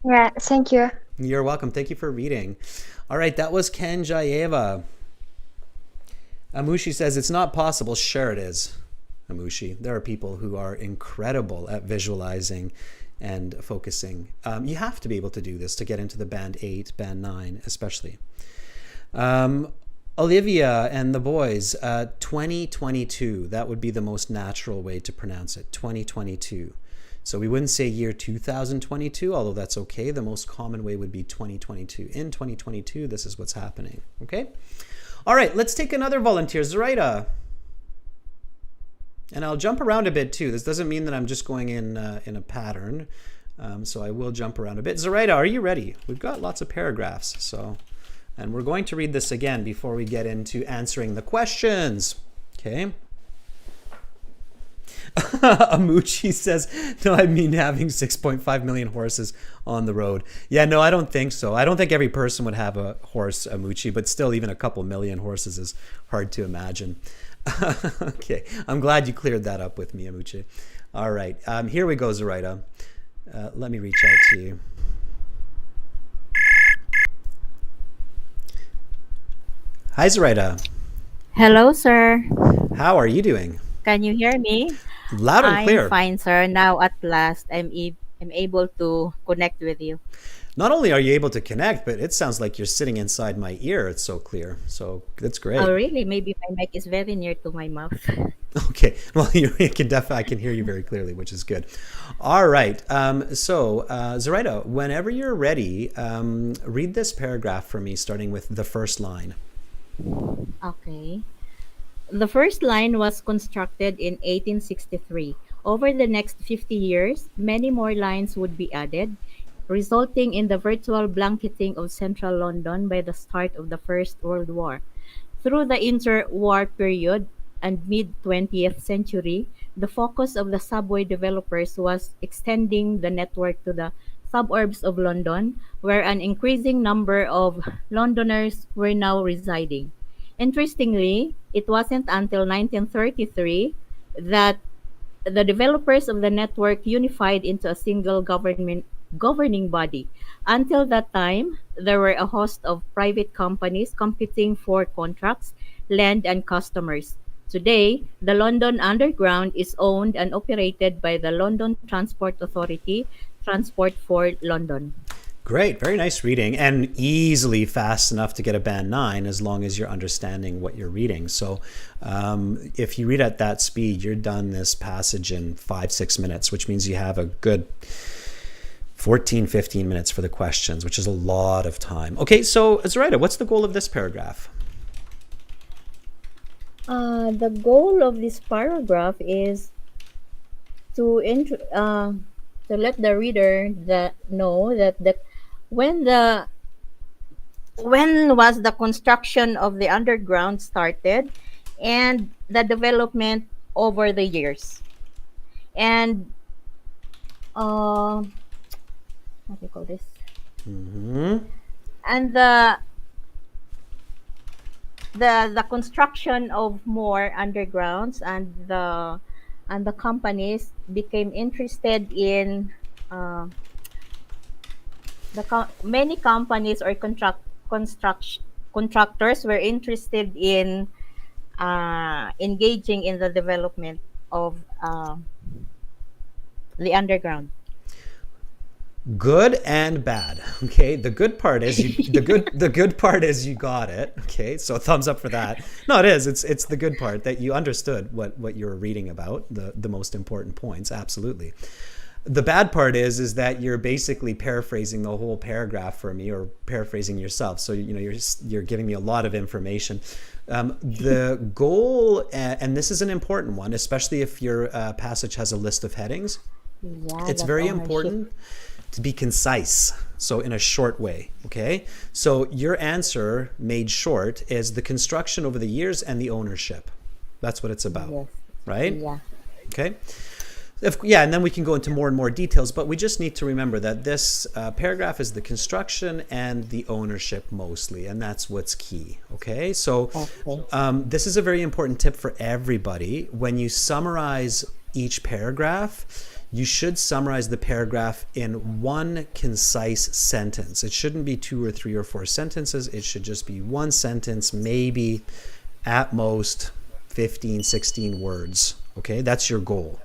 Yeah, thank you. You're welcome. Thank you for reading. All right, that was Kenjayeva. Amushi says, it's not possible. Sure it is. Amushi. There are people who are incredible at visualizing and focusing. You have to be able to do this to get into the band 8, band 9 especially. Olivia and the boys, 2022. That would be the most natural way to pronounce it, 2022. So we wouldn't say year 2022, although that's okay. The most common way would be 2022. In 2022, this is what's happening, okay? All right, let's take another volunteer, Zoraida. And I'll jump around a bit too. This doesn't mean that I'm just going in a pattern. So I will jump around a bit. Zoraida, are you ready? We've got lots of paragraphs, and we're going to read this again before we get into answering the questions. Okay. Amuchi says, no, I mean having 6.5 million horses on the road. Yeah, no, I don't think so. I don't think every person would have a horse, Amuchi, but still even a couple million horses is hard to imagine. Okay, I'm glad you cleared that up with me, Amuchi. All right, here we go, Zoraida. Let me reach out to you. Hi, Zoraida. Hello, sir. How are you doing? Can you hear me? Loud and clear. I'm fine, sir. Now, at last, I'm able to connect with you. Not only are you able to connect, but it sounds like you're sitting inside my ear. It's so clear. So that's great. Oh, really? Maybe my mic is very near to my mouth. Okay. Well, I can hear you very clearly, which is good. All right. So, Zoraida, whenever you're ready, read this paragraph for me, starting with the first line. Okay. The first line was constructed in 1863. Over the next 50 years, many more lines would be added, resulting in the virtual blanketing of central London by the start of the First World War. Through the interwar period and mid-20th century, the focus of the subway developers was extending the network to the suburbs of London, where an increasing number of Londoners were now residing. Interestingly, it wasn't until 1933 that the developers of the network unified into a single governing body. Until that time, there were a host of private companies competing for contracts, land, and customers. Today, the London Underground is owned and operated by the London Transport Authority, Transport for London. Great, very nice reading, and easily fast enough to get a band 9 as long as you're understanding what you're reading. So if you read at that speed, you're done this passage in 5-6 minutes, which means you have a good 14-15 minutes for the questions, which is a lot of time. Okay, so Zoraida, what's the goal of this paragraph? The goal of this paragraph is to let the reader know that when was the construction of the underground started and the development over the years, and what do you call this? Mm-hmm. And the construction of more undergrounds, and the companies became interested in many companies or contractors were interested in engaging in the development of the underground. Good and bad. Okay, the good part is the good part is you got it. Okay, so thumbs up for that. No, it is. It's the good part that you understood what you were reading about, the most important points. Absolutely. The bad part is that you're basically paraphrasing the whole paragraph for me, or paraphrasing yourself. So you're giving me a lot of information. The goal, and this is an important one, especially if your passage has a list of headings. Yeah, it's very important to be concise, so in a short way. Okay, so your answer made short is the construction over the years and the ownership. That's what it's about. Yes. Right? Yeah. Okay. And then we can go into more and more details, but we just need to remember that this paragraph is the construction and the ownership mostly, and that's what's key. Okay, so this is a very important tip for everybody. When you summarize each paragraph, you should summarize the paragraph in one concise sentence. It shouldn't be 2 or 3 or 4 sentences. It should just be one sentence, maybe at most 15, 16 words. Okay, that's your goal.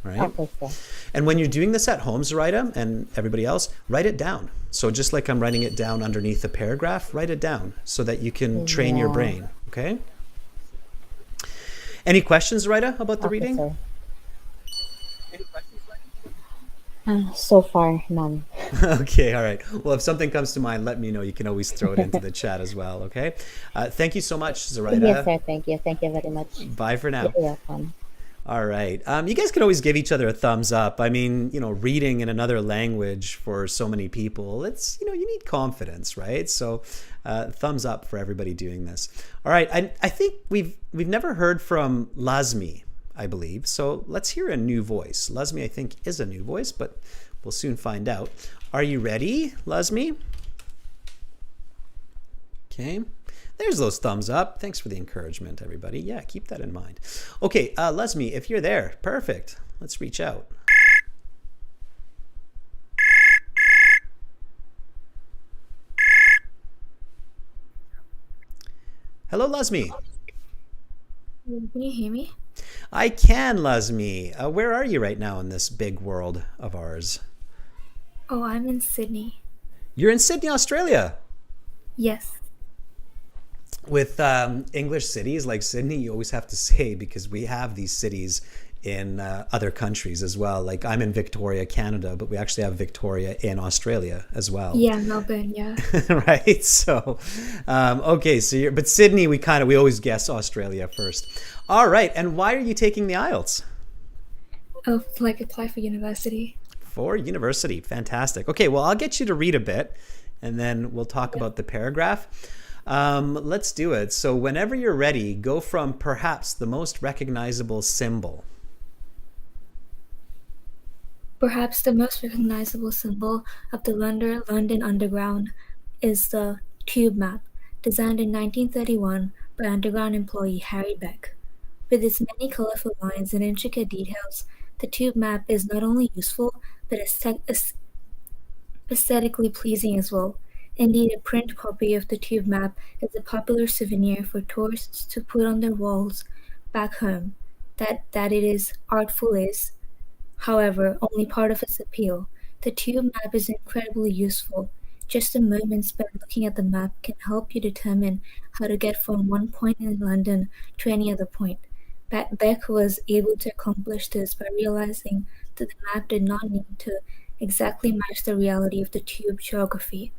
Right? Okay. And when you're doing this at home, Zoraida, and everybody else, write it down. So just like I'm writing it down underneath the paragraph, write it down so that you can train your brain. Okay? Any questions, Rita, about the reading? Sir. So far, none. Okay, all right. Well, if something comes to mind, let me know. You can always throw it into the chat as well, okay? Thank you so much, Zoraida. Yes, sir. Thank you. Thank you very much. Bye for now. You're welcome. All right. You guys can always give each other a thumbs up. I mean, reading in another language for so many people, it's, you need confidence, right? So thumbs up for everybody doing this. All right. I think we've never heard from Lazmi, I believe. So let's hear a new voice. Lazmi, I think, is a new voice, but we'll soon find out. Are you ready, Lazmi? Okay. There's those thumbs up. Thanks for the encouragement, everybody. Yeah, keep that in mind. Okay, Lesmi, if you're there, perfect. Let's reach out. Hello, Lesmi. Can you hear me? I can, Lesmi. Where are you right now in this big world of ours? Oh, I'm in Sydney. You're in Sydney, Australia. Yes. With English cities like Sydney, you always have to say, because we have these cities in other countries as well. Like I'm in Victoria, Canada, but we actually have Victoria in Australia as well. Yeah, Melbourne, yeah. Right? So, okay, so but Sydney, we always guess Australia first. All right, and why are you taking the IELTS? Oh, apply for university. For university, fantastic. Okay, well, I'll get you to read a bit, and then we'll talk about the paragraph. Let's do it. So whenever you're ready, go from perhaps the most recognizable symbol. Perhaps the most recognizable symbol of the London Underground is the tube map, designed in 1931 by Underground employee Harry Beck. With its many colorful lines and intricate details, the tube map is not only useful, but aesthetically pleasing as well. Indeed, a print copy of the tube map is a popular souvenir for tourists to put on their walls back home. That it is artful is, however, only part of its appeal. The tube map is incredibly useful. Just a moment spent looking at the map can help you determine how to get from one point in London to any other point. Beck was able to accomplish this by realizing that the map did not need to exactly match the reality of the tube geography.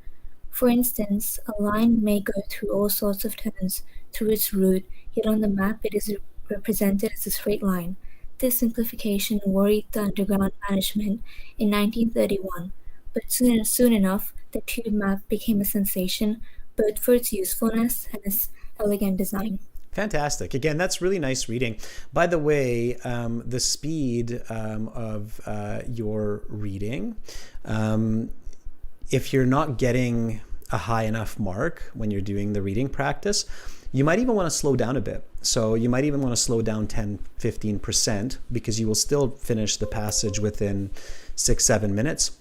For instance, a line may go through all sorts of turns through its route, yet on the map it is represented as a straight line. This simplification worried the Underground management in 1931, but soon enough, the tube map became a sensation, both for its usefulness and its elegant design. Fantastic. Again, that's really nice reading. By the way, the speed of your reading, if you're not getting a high enough mark when you're doing the reading practice, you might even want to slow down a bit. So you might even want to slow down 10-15% because you will still finish the passage within 6-7 minutes.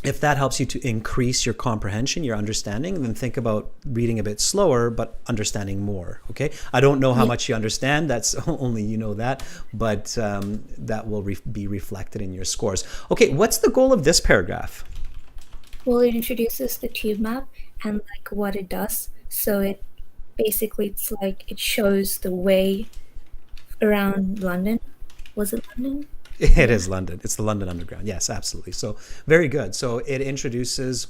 If that helps you to increase your comprehension, your understanding, then think about reading a bit slower, but understanding more, okay? I don't know how much you understand. That's only you know that, but that will be reflected in your scores. Okay, what's the goal of this paragraph? Well, it introduces the tube map and what it does. So it shows the way around London. Was it London? It is London. It's the London Underground. Yes, absolutely. So very good. So it introduces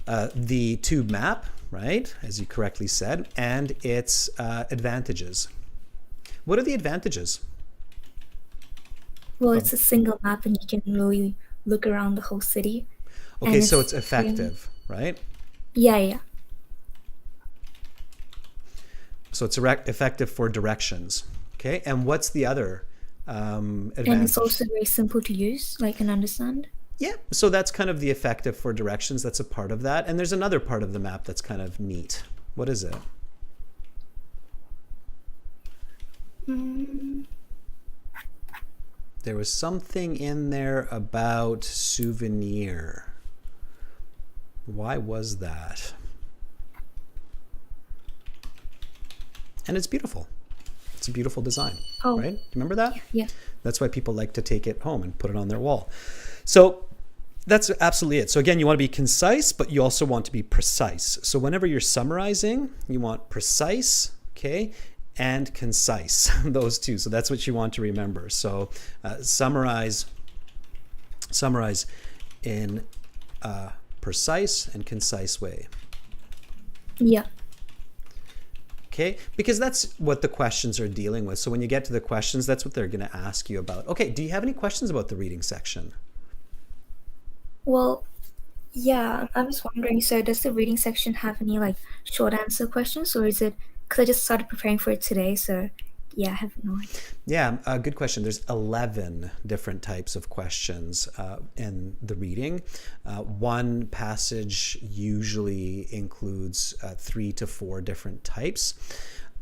the tube map, right, as you correctly said, and its advantages. What are the advantages? Well, it's a single map and you can really look around the whole city. Okay, so it's effective, right? Yeah. So it's effective for directions. Okay, and what's the other advantage? And it's also very simple to use, and understand. Yeah, so that's kind of the effective for directions. That's a part of that. And there's another part of the map that's kind of neat. What is it? There was something in there about souvenir. Why was that? And it's beautiful. It's a beautiful design, right? Do you remember that? Yeah. That's why people like to take it home and put it on their wall. So That's absolutely it. So again, you want to be concise, but you also want to be precise. So whenever you're summarizing, you want precise, okay, and concise, those two. So that's what you want to remember. So summarize in a precise and concise way. Yeah. Okay, because that's what the questions are dealing with. So when you get to the questions, that's what they're going to ask you about. Okay, do you have any questions about the reading section? Well, yeah, I was wondering, so does the reading section have any like short answer questions, or is it, because I just started preparing for it today, so yeah, I have no idea. Yeah, good question. There's 11 different types of questions in the reading. One passage usually includes 3 to 4 different types.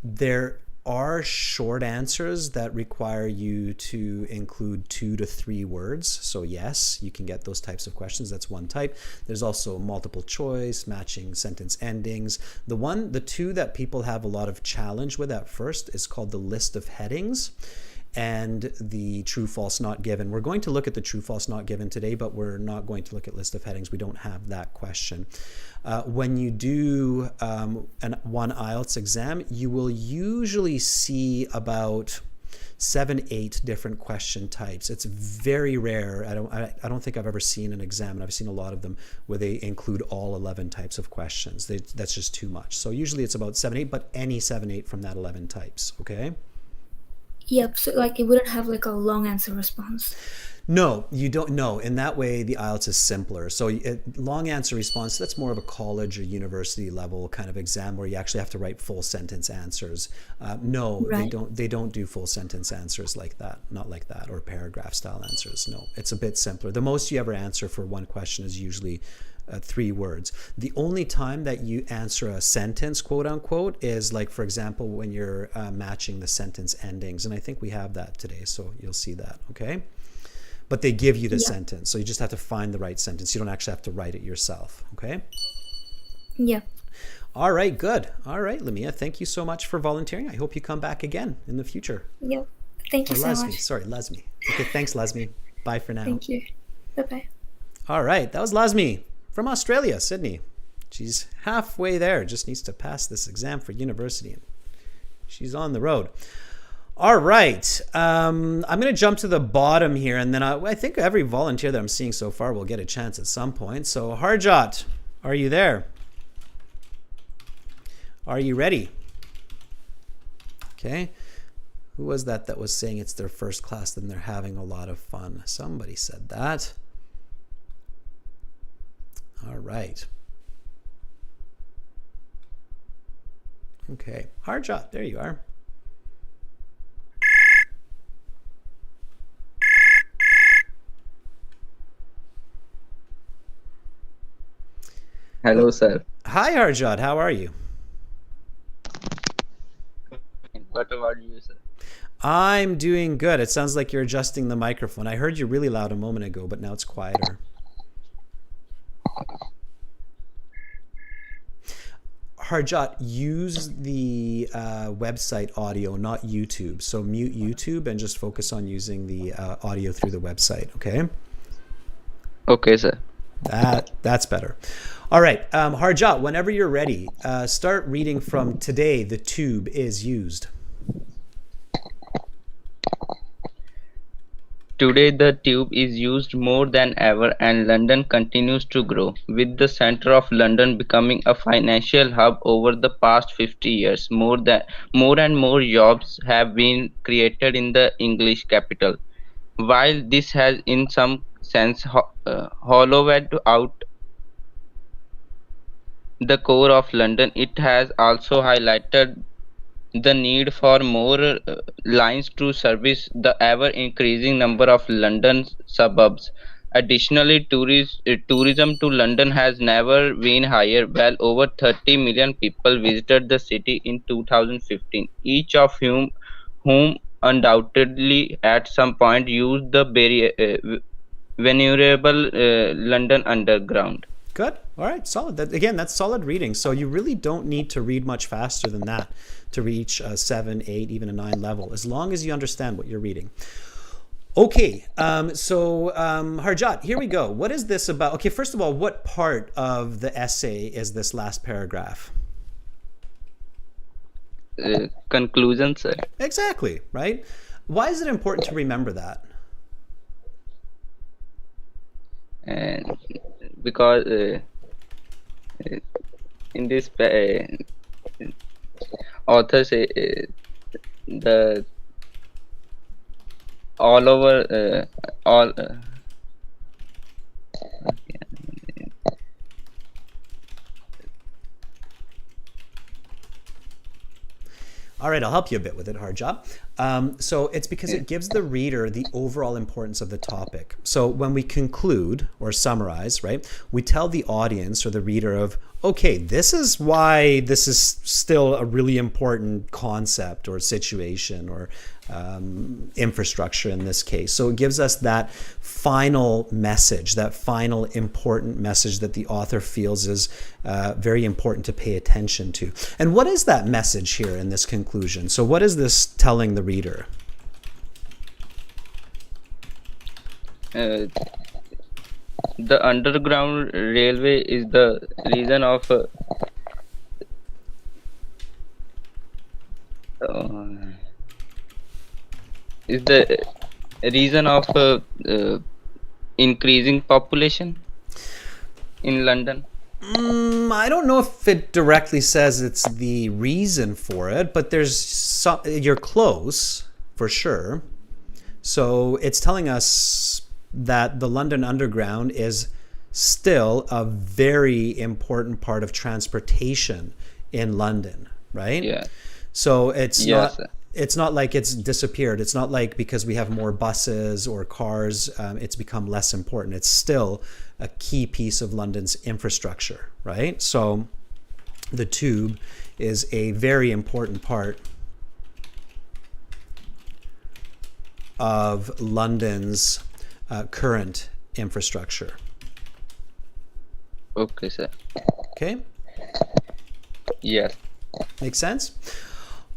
There are short answers that require you to include 2 to 3 words. So yes, you can get those types of questions. That's one type. There's also multiple choice, matching sentence endings. The two that people have a lot of challenge with at first is called the list of headings and the true, false, not given. We're going to look at the true, false, not given today, but we're not going to look at list of headings. We don't have that question. When you do one IELTS exam, you will usually see about 7-8 different question types. It's very rare. I don't think I've ever seen an exam, and I've seen a lot of them where they include all 11 types of questions. That's just too much. So usually it's about 7-8, but any 7-8 from that 11 types. Okay. Yep, so like it wouldn't have like a long answer response. No, you don't. No, in that way, the IELTS is simpler. So long answer response, that's more of a college or university level kind of exam where you actually have to write full sentence answers. No, Right. they don't do full sentence answers like that, not like that, or paragraph style answers. No, it's a bit simpler. The most you ever answer for one question is usually 3 words. The only time that you answer a sentence, quote unquote, is like, for example, when you're matching the sentence endings. And I think we have that today, so you'll see that, okay? But they give you the sentence, so you just have to find the right sentence. You don't actually have to write it yourself, okay? Yeah. All right, good. All right, Lamia, thank you so much for volunteering. I hope you come back again in the future. Yep. Thank you Or so Lasmi. much. Sorry, Lasmi. Okay, thanks, Lasmi. Bye for now. Thank you. Bye-bye. All right, that was Lasmi from Australia, Sydney. She's halfway there, just needs to pass this exam for university. She's on the road. All right, I'm going to jump to the bottom here, and then I think every volunteer that I'm seeing so far will get a chance at some point. So Harjot, are you there? Are you ready? Okay. Who was that was saying it's their first class and they're having a lot of fun? Somebody said that. All right. Okay. Harjot, there you are. Hello, sir. Hi, Harjot. How are you? What about you, sir? I'm doing good. It sounds like you're adjusting the microphone. I heard you really loud a moment ago, but now it's quieter. Harjot, use the website audio, not YouTube. So mute YouTube and just focus on using the audio through the website, okay? Okay, sir. That's better. All right, Harjot, whenever you're ready, start reading from today. The tube is used. Today, the tube is used more than ever, and London continues to grow, with the centre of London becoming a financial hub over the past 50 years. More and more jobs have been created in the English capital. While this has, in some sense, hollowed out the core of London, it has also highlighted the need for more lines to service the ever-increasing number of London's suburbs. Additionally, tourism to London has never been higher. Well over 30 million people visited the city in 2015, each of whom undoubtedly at some point used the venerable London Underground. Good. All right. Solid. That's solid reading. So you really don't need to read much faster than that to reach a 7, 8, even a 9 level, as long as you understand what you're reading. Okay, Harjat, here we go. What is this about? Okay, first of all, what part of the essay is this last paragraph? Conclusion, sir. Exactly, right? Why is it important to remember that? And because in this author say the all over all All right, I'll help you a bit with it, Harjat. So it's because it gives the reader the overall importance of the topic. So when we conclude or summarize, right, we tell the audience or the reader of, okay, this is why this is still a really important concept or situation or infrastructure in this case. So it gives us that final message, that final important message that the author feels is very important to pay attention to. And what is that message here in this conclusion? So what is this telling the reader? the underground railway is the reason of is the reason of increasing population in London. I don't know if it directly says it's the reason for it, but there's some, you're close for sure. So it's telling us that the London Underground is still a very important part of transportation in London, right? Yeah. So it's Yes. not like it's disappeared. It's not like because we have more buses or cars, it's become less important. It's still a key piece of London's infrastructure, right? So the tube is a very important part of London's current infrastructure. Okay, sir. Okay? Yes. Make sense?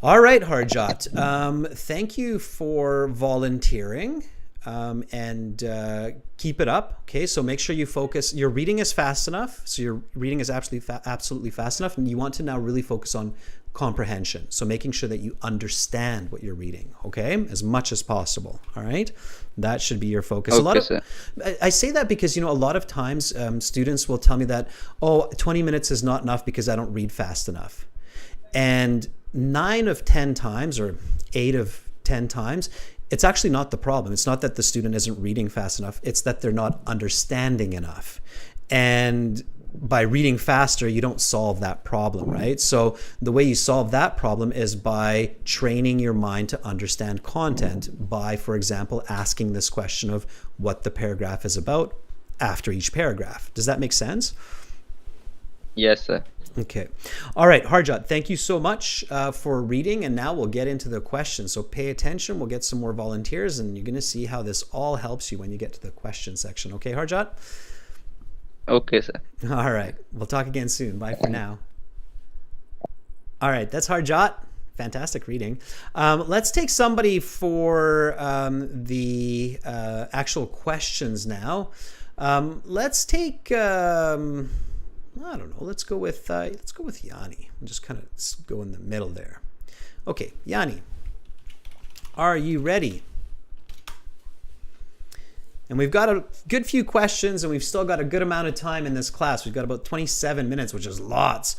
All right, Harjat. Thank you for volunteering and keep it up. Okay, so make sure you focus. Your reading is fast enough. So your reading is absolutely fast enough. And you want to now really focus on comprehension. So making sure that you understand what you're reading, okay, as much as possible. All right, that should be your focus. Okay, sir. I say that because, a lot of times students will tell me that, 20 minutes is not enough because I don't read fast enough. And 9 of 10 times or 8 of 10 times, it's actually not the problem. It's not that the student isn't reading fast enough. It's that they're not understanding enough. And by reading faster, you don't solve that problem, right? So the way you solve that problem is by training your mind to understand content by, for example, asking this question of what the paragraph is about after each paragraph. Does that make sense? Yes, sir. Okay. All right, Harjat, thank you so much for reading. And now we'll get into the questions. So pay attention. We'll get some more volunteers and you're going to see how this all helps you when you get to the question section. Okay, Harjat? Okay, sir. All right. We'll talk again soon. Bye for now. All right. That's Harjat. Fantastic reading. Let's take somebody for the actual questions now. Let's take... I don't know. Let's go with Yanni. I'll just kind of go in the middle there. Okay, Yanni, are you ready? And we've got a good few questions, and we've still got a good amount of time in this class. We've got about 27 minutes, which is lots.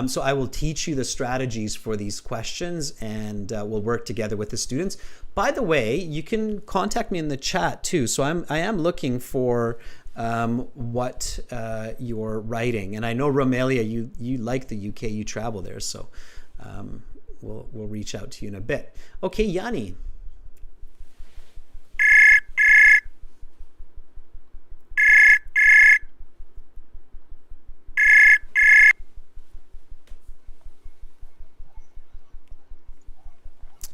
So I will teach you the strategies for these questions, and we'll work together with the students. By the way, you can contact me in the chat too. So I am looking for what you're writing, and I know Romelia, you like the UK, you travel there, so we'll reach out to you in a bit. Okay, Yanni.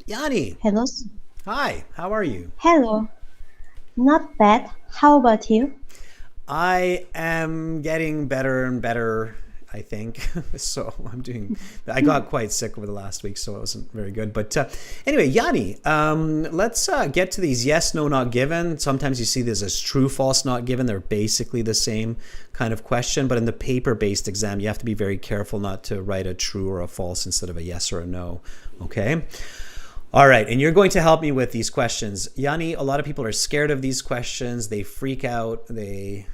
Yanni. Hello. Hi, how are you? Hello. Not bad. How about you? I am getting better and better I think. So I got quite sick over the last week, so it wasn't very good. But anyway, Yanni, let's get to these yes, no, not given. Sometimes you see this as true, false, not given. They're basically the same kind of question, but in the paper-based exam, you have to be very careful not to write a true or a false instead of a yes or a no, okay? All right, and you're going to help me with these questions. Yanni, a lot of people are scared of these questions. They freak out. They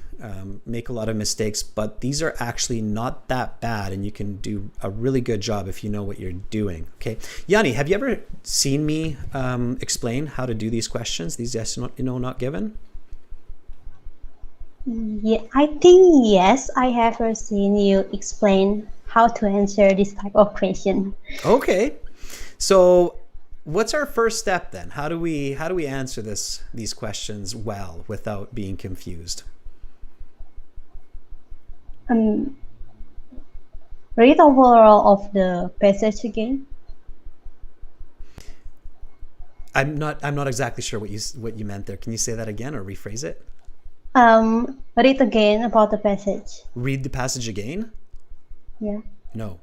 make a lot of mistakes, but these are actually not that bad, and you can do a really good job if you know what you're doing, okay? Yanni, have you ever seen me explain how to do these questions, these yes, no, not given? Yeah, I think yes, I have seen you explain how to answer this type of question. Okay, so what's our first step then? How do we answer these questions well without being confused? Read overall of the passage again. I'm not exactly sure what you meant there. Can you say that again or rephrase it? Read again about the passage. Read the passage again? Yeah. No.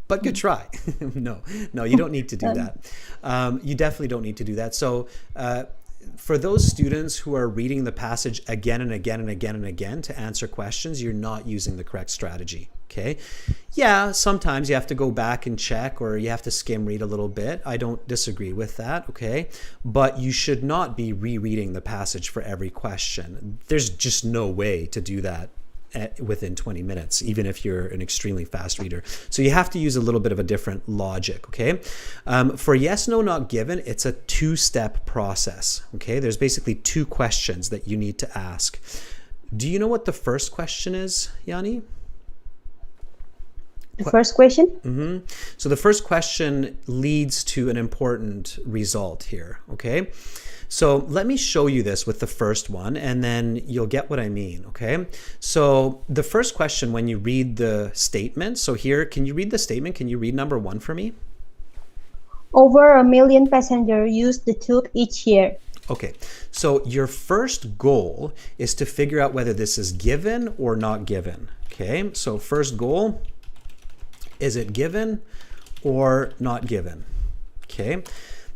But good try. No, you don't need to do that. You definitely don't need to do that. So for those students who are reading the passage again and again and again and again to answer questions, you're not using the correct strategy, okay? Yeah, sometimes you have to go back and check, or you have to skim read a little bit. I don't disagree with that, okay? But you should not be rereading the passage for every question. There's just no way to do that within 20 minutes, even if you're an extremely fast reader. So you have to use a little bit of a different logic, okay? For yes, no, not given, it's a two-step process, okay? There's basically two questions that you need to ask. Do you know what the first question is, Yanni? The first question? Mm-hmm. So the first question leads to an important result here, okay? So let me show you this with the first one, and then you'll get what I mean, okay? So the first question, when you read the statement, so here, can you read the statement? Can you read number 1 for me? Over 1 million passengers use the tube each year. Okay, so your first goal is to figure out whether this is given or not given, okay? So first goal, is it given or not given, okay?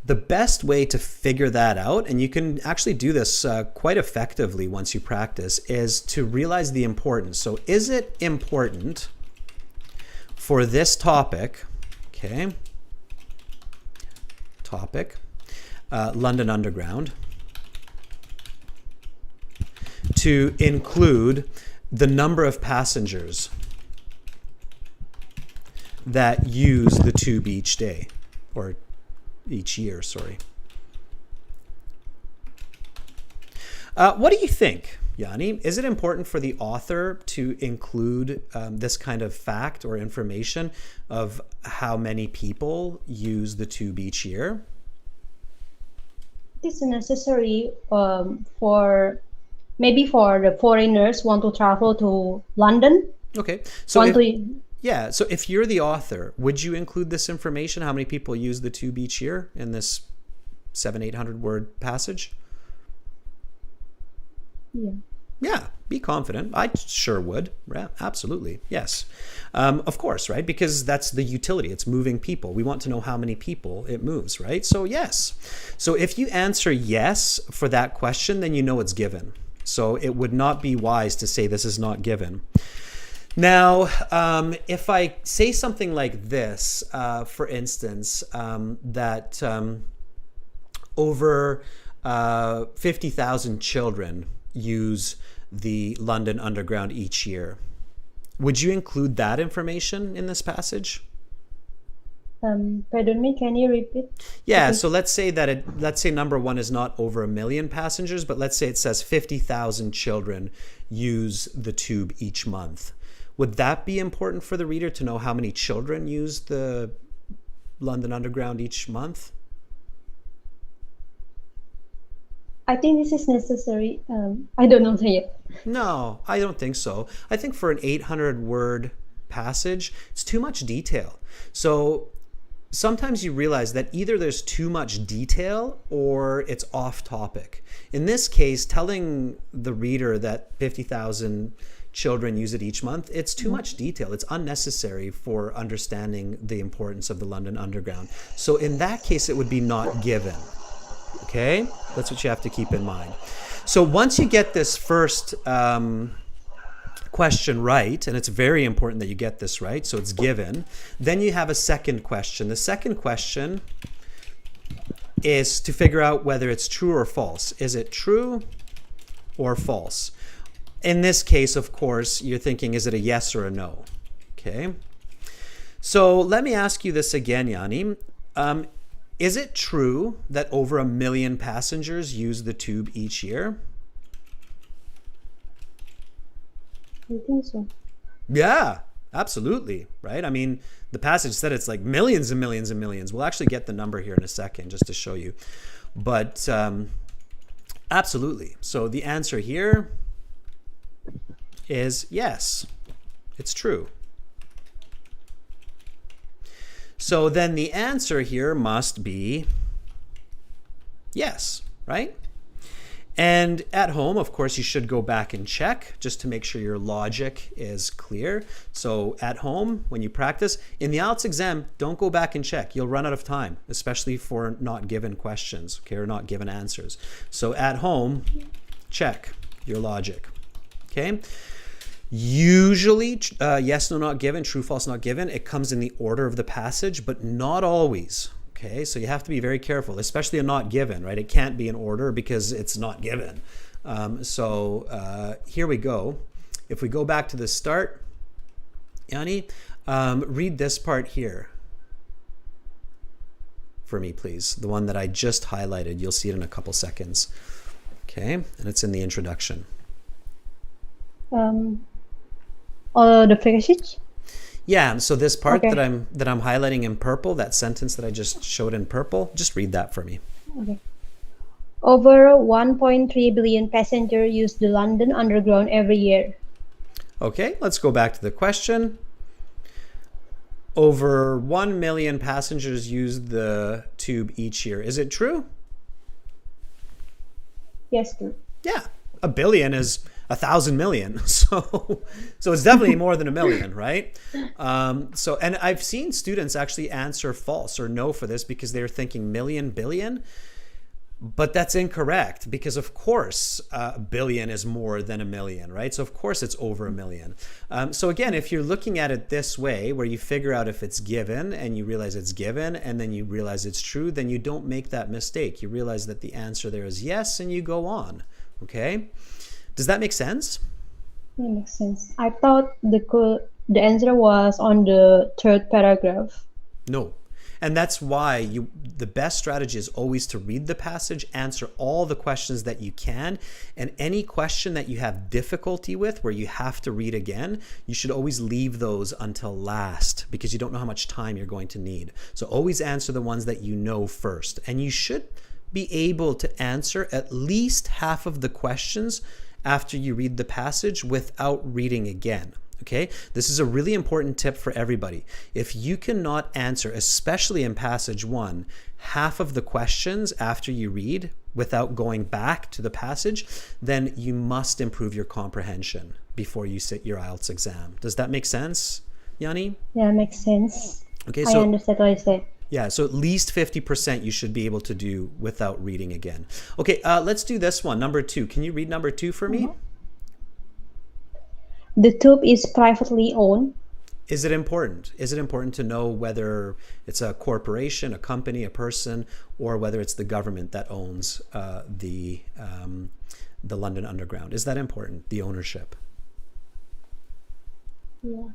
The best way to figure that out, and you can actually do this quite effectively once you practice, is to realize the importance. So is it important for this topic, okay, London Underground, to include the number of passengers that use the tube each day, or each year, sorry. What do you think, Yanni? Is it important for the author to include this kind of fact or information of how many people use the tube each year? It's necessary for maybe for the foreigners want to travel to London. Okay, so yeah, so if you're the author, would you include this information, how many people use the tube each year in this 700-800 word passage? Yeah. Yeah, be confident. I sure would. Yeah, absolutely. Yes. Of course, right? Because that's the utility. It's moving people. We want to know how many people it moves, right? So yes. So if you answer yes for that question, then you know it's given. So it would not be wise to say this is not given. Now, if I say something like this, for instance, that over 50,000 children use the London Underground each year, would you include that information in this passage? Pardon me, can you repeat? Yeah, Okay. so let's say number 1 is not over 1 million passengers, but let's say it says 50,000 children use the tube each month. Would that be important for the reader to know how many children use the London Underground each month? I think this is necessary. I don't know yet. No, I don't think so. I think for an 800-word passage, it's too much detail. So sometimes you realize that either there's too much detail or it's off topic. In this case, telling the reader that 50,000 children use it each month. It's too much detail. It's unnecessary for understanding the importance of the London Underground. So in that case, it would be not given. Okay? That's what you have to keep in mind. So once you get this first question right, and it's very important that you get this right, so it's given, then you have a second question. The second question is to figure out whether it's true or false. Is it true or false? In this case, of course, you're thinking, is it a yes or a no? Okay. So let me ask you this again, Yanni. Is it true that over 1 million passengers use the tube each year? I think so. Yeah, absolutely. Right? I mean, the passage said it's like millions and millions and millions. We'll actually get the number here in a second just to show you. But absolutely. So the answer here is yes, it's true. So then the answer here must be yes, right? And at home, of course, you should go back and check just to make sure your logic is clear. So at home, when you practice, in the IELTS exam, don't go back and check. You'll run out of time, especially for not given questions, okay, or not given answers. So at home, check your logic, okay? Usually, yes, no, not given, true, false, not given, it comes in the order of the passage, but not always. Okay, so you have to be very careful, especially a not given, right? It can't be in order because it's not given. Here we go. If we go back to the start, Yanni, read this part here for me, please. The one that I just highlighted. You'll see it in a couple seconds. Okay, and it's in the introduction. The passage? Yeah, so this part Okay. that I'm highlighting in purple, that sentence that I just showed in purple, just read that for me. Okay. Over 1.3 billion passengers use the London Underground every year. Okay, let's go back to the question. Over 1 million passengers use the tube each year. Is it true? Yes, true. Yeah, 1 billion is 1,000 million. So it's definitely more than 1 million, right? And I've seen students actually answer false or no for this because they're thinking million, billion. But that's incorrect because, of course, a billion is more than 1 million, right? So, of course, it's over 1 million. So, again, if you're looking at it this way, where you figure out if it's given and you realize it's given and then you realize it's true, then you don't make that mistake. You realize that the answer there is yes and you go on, okay? Does that make sense? That makes sense. I thought the answer was on the third paragraph. No. And that's why the best strategy is always to read the passage, answer all the questions that you can, and any question that you have difficulty with where you have to read again, you should always leave those until last because you don't know how much time you're going to need. So always answer the ones that you know first. And you should be able to answer at least half of the questions after you read the passage without reading again. Okay, this is a really important tip for everybody. If you cannot answer, especially in passage 1, half of the questions after you read without going back to the passage, then you must improve your comprehension before you sit your IELTS exam. Does that make sense, Yanni? Yeah, makes sense. Okay, I understand what you said. Yeah, so at least 50% you should be able to do without reading again. Okay, let's do this one, number 2. Can you read number 2 for me? The tube is privately owned. Is it important? Is it important to know whether it's a corporation, a company, a person, or whether it's the government that owns the London Underground? Is that important, the ownership? Yeah.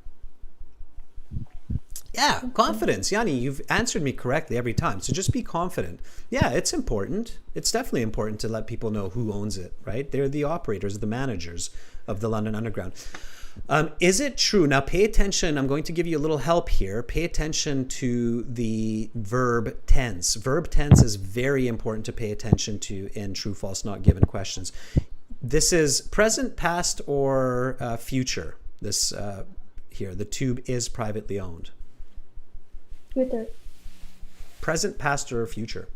Yeah, confidence. Yanni, you've answered me correctly every time. So just be confident. Yeah, it's important. It's definitely important to let people know who owns it, right? They're the operators, the managers of the London Underground. Is it true? Now pay attention. I'm going to give you a little help here. Pay attention to the verb tense. Verb tense is very important to pay attention to in true, false, not given questions. This is present, past, or future. This here, the tube is privately owned. Future. Present, past, or future?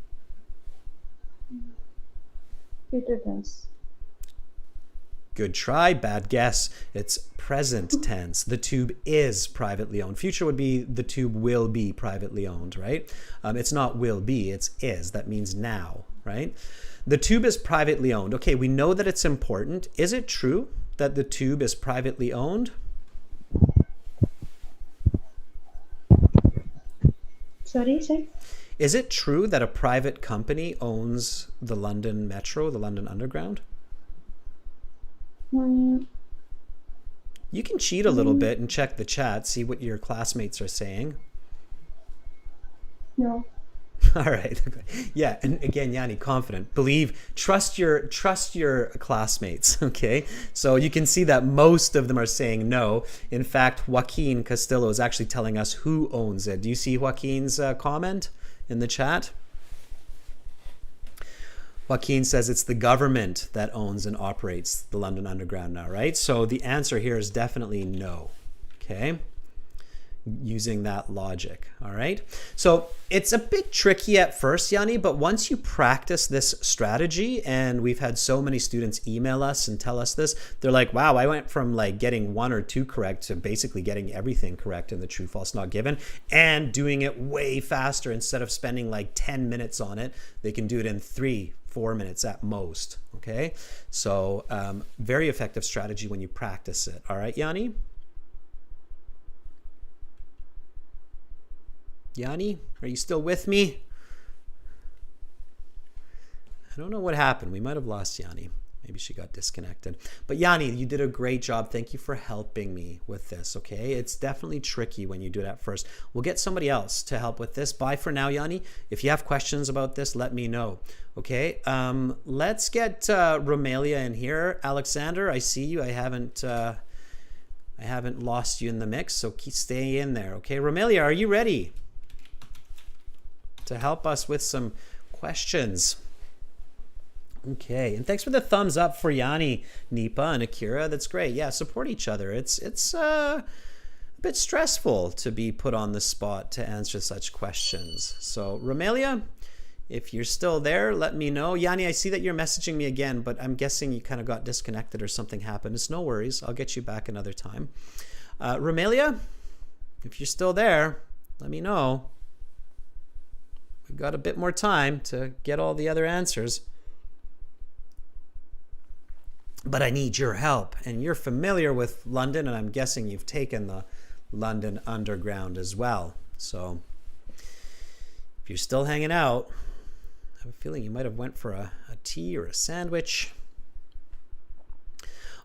Future tense. Good try, bad guess. It's present tense. The tube is privately owned. Future would be the tube will be privately owned, right? It's not will be, it's is. That means now, right? The tube is privately owned. Okay, we know that it's important. Is it true that the tube is privately owned? Sorry, sir? Is it true that a private company owns the London Metro, the London Underground? You can cheat a little bit and check the chat, see what your classmates are saying. No. All right. Yeah, and again, Yanni, confident. Trust your classmates, okay? So you can see that most of them are saying no. In fact, Joaquin Castillo is actually telling us who owns it. Do you see Joaquin's comment in the chat? Joaquin says it's the government that owns and operates the London Underground now, right? So the answer here is definitely no, okay? Using that logic, all right? So it's a bit tricky at first, Yanni, but once you practice this strategy, and we've had so many students email us and tell us this, they're like, wow, I went from like getting 1 or 2 correct to basically getting everything correct in the true, false, not given, and doing it way faster. Instead of spending like 10 minutes on it, they can do it in 3-4 minutes at most, okay? So very effective strategy when you practice it, all right, Yanni? Yanni, are you still with me? I don't know what happened. We might have lost Yanni. Maybe she got disconnected. But Yanni, you did a great job. Thank you for helping me with this, okay? It's definitely tricky when you do it at first. We'll get somebody else to help with this. Bye for now, Yanni. If you have questions about this, let me know, okay? Let's get Romelia in here. Alexander, I see you. I haven't lost you in the mix, so stay in there, okay? Romelia, are you ready to help us with some questions? Okay, and thanks for the thumbs up for Yanni, Nipa, and Akira. That's great. Yeah, support each other. It's a bit stressful to be put on the spot to answer such questions. So, Romelia, if you're still there, let me know. Yanni, I see that you're messaging me again, but I'm guessing you kind of got disconnected or something happened. It's no worries. I'll get you back another time. Romelia, if you're still there, let me know. We've got a bit more time to get all the other answers. But I need your help. And you're familiar with London, and I'm guessing you've taken the London Underground as well. So if you're still hanging out, I have a feeling you might have went for a tea or a sandwich.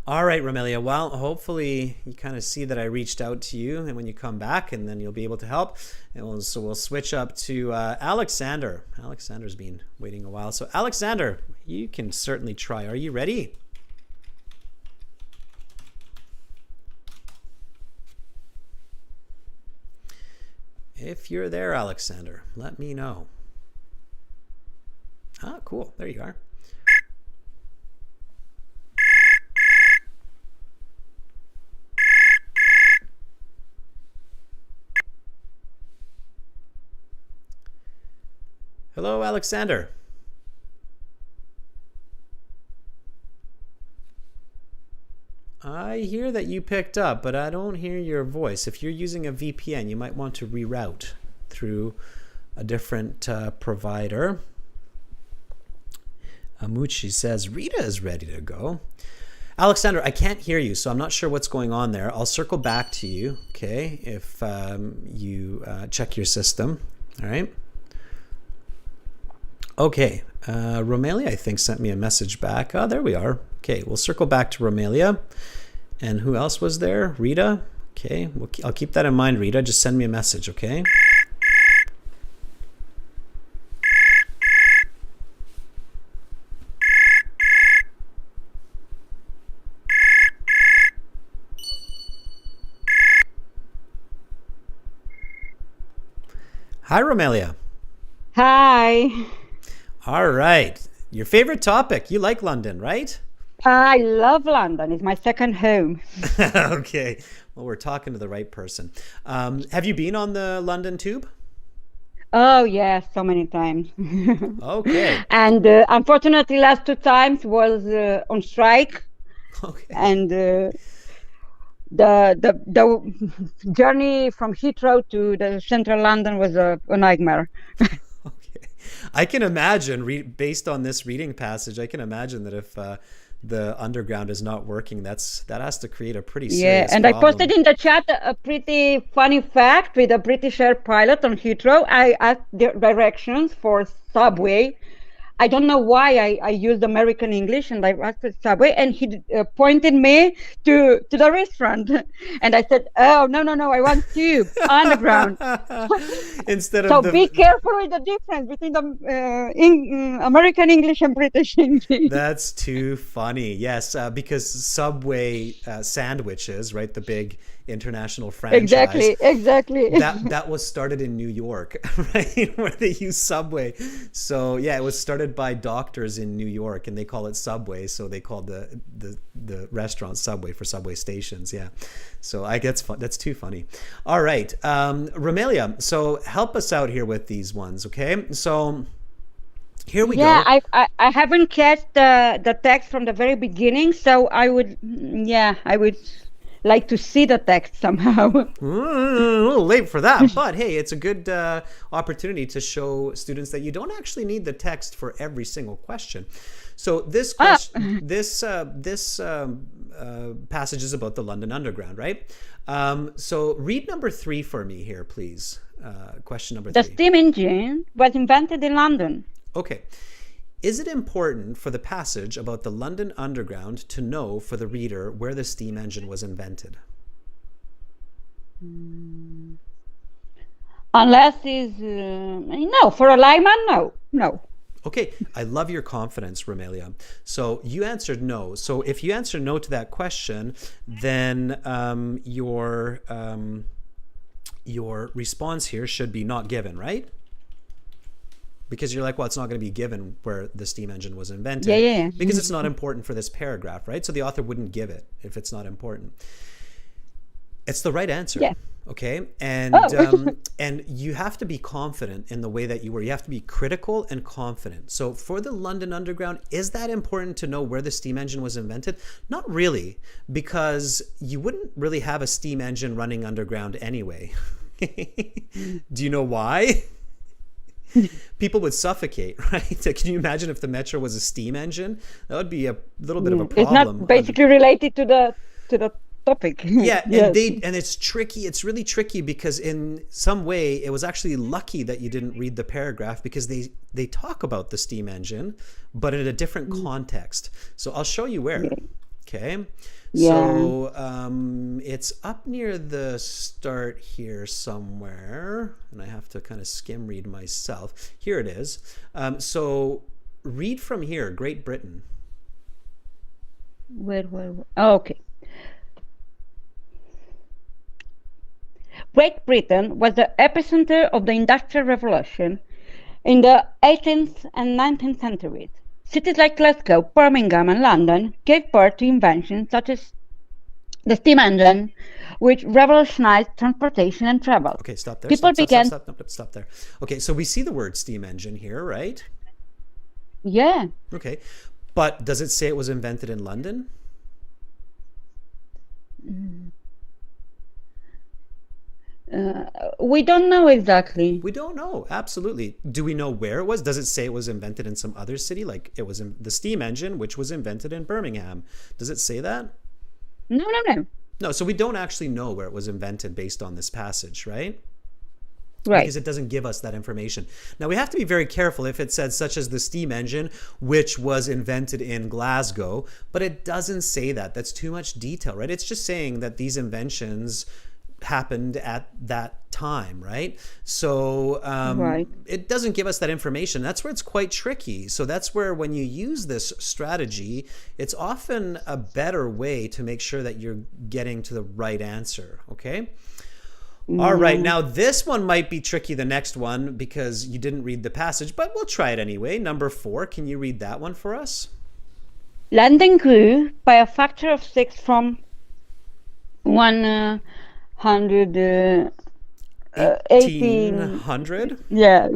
All right, Romelia. Well, hopefully you kind of see that I reached out to you, and when you come back, and then you'll be able to help. And so we'll switch up to Alexander. Alexander's been waiting a while. So Alexander, you can certainly try. Are you ready? If you're there, Alexander, let me know. Ah, cool. There you are. Hello, Alexander. I hear that you picked up, but I don't hear your voice. If you're using a VPN, you might want to reroute through a different provider. Amuchi says, Rita is ready to go. Alexander, I can't hear you, so I'm not sure what's going on there. I'll circle back to you, okay, if you check your system, all right? Okay, Romelia, I think, sent me a message back. Oh, there we are. Okay, we'll circle back to Romelia. And who else was there? Rita? Okay, I'll keep that in mind, Rita. Just send me a message, okay? Hi, Romelia. Hi. All right. Your favorite topic. You like London, right? I love London. It's my second home. Okay. Well, we're talking to the right person. Have you been on the London Tube? Oh, yes, so many times. Okay. And unfortunately, last 2 times was on strike. Okay. And the journey from Heathrow to the central London was a nightmare. Okay. I can imagine, based on this reading passage, I can imagine that if the underground is not working, that has to create a pretty serious and problem. I posted in the chat a pretty funny fact with a British Air pilot on Heathrow. I asked directions for subway. I don't know why I used American English, and I asked for subway, and he pointed me to the restaurant, and I said, "Oh no, I want tube underground." Instead of so be careful with the difference between the American English and British English. That's too funny. Yes, because Subway sandwiches, right? The big international franchise. Exactly. That was started in New York, right? Where they use Subway. So yeah, it was started by doctors in New York, and they call it Subway. So they called the restaurant Subway for subway stations. Yeah. So I guess that's too funny. All right, Romelia. So help us out here with these ones, okay? So here we go. Yeah, I haven't catch the text from the very beginning, so I would like to see the text somehow. A little late for that, but hey, it's a good opportunity to show students that you don't actually need the text for every single question. So this question, this passage is about the London Underground, right? So read number 3 for me here, please. Question number 3. The steam engine was invented in London. Okay. Is it important for the passage about the London Underground to know for the reader where the steam engine was invented? Unless it's no, for a layman, no. Okay, I love your confidence, Romelia. So you answered no. So if you answer no to that question, then your response here should be not given, right? Because you're like, well, it's not going to be given where the steam engine was invented. Yeah. Because it's not important for this paragraph, right? So the author wouldn't give it if it's not important. It's the right answer. Yeah. Okay. And and you have to be confident in the way that you were. You have to be critical and confident. So for the London Underground, is that important to know where the steam engine was invented? Not really, because you wouldn't really have a steam engine running underground anyway. Do you know why? People would suffocate, right? Can you imagine if the metro was a steam engine? That would be a little bit of a problem. It's not basically related to the topic. Yeah, and Yes. and it's tricky. It's really tricky because in some way it was actually lucky that you didn't read the paragraph, because they talk about the steam engine, but in a different context. So I'll show you where. Okay. Yeah. So it's up near the start here somewhere, and I have to kind of skim read myself. Here it is. So read from here, Great Britain. Where? Oh, okay. Great Britain was the epicenter of the Industrial Revolution in the 18th and 19th centuries. Cities like Glasgow, Birmingham, and London gave birth to inventions such as the steam engine, which revolutionized transportation and travel. Okay, stop there. People began. Stop there. Okay, so we see the word steam engine here, right? Yeah. Okay, but does it say it was invented in London? We don't know exactly. We don't know. Absolutely. Do we know where it was? Does it say it was invented in some other city? Like it was in the steam engine, which was invented in Birmingham. Does it say that? No. No, so we don't actually know where it was invented based on this passage, right? Right. Because it doesn't give us that information. Now, we have to be very careful if it says such as the steam engine, which was invented in Glasgow, but it doesn't say that. That's too much detail, right? It's just saying that these inventions happened at that time, right? So Right. it doesn't give us that information. That's where it's quite tricky. So that's where when you use this strategy, it's often a better way to make sure that you're getting to the right answer, okay? All right, now this one might be tricky, the next one, because you didn't read the passage, but we'll try it anyway. Number 4, can you read that one for us? London grew by a factor of 6 from 100 1800 yeah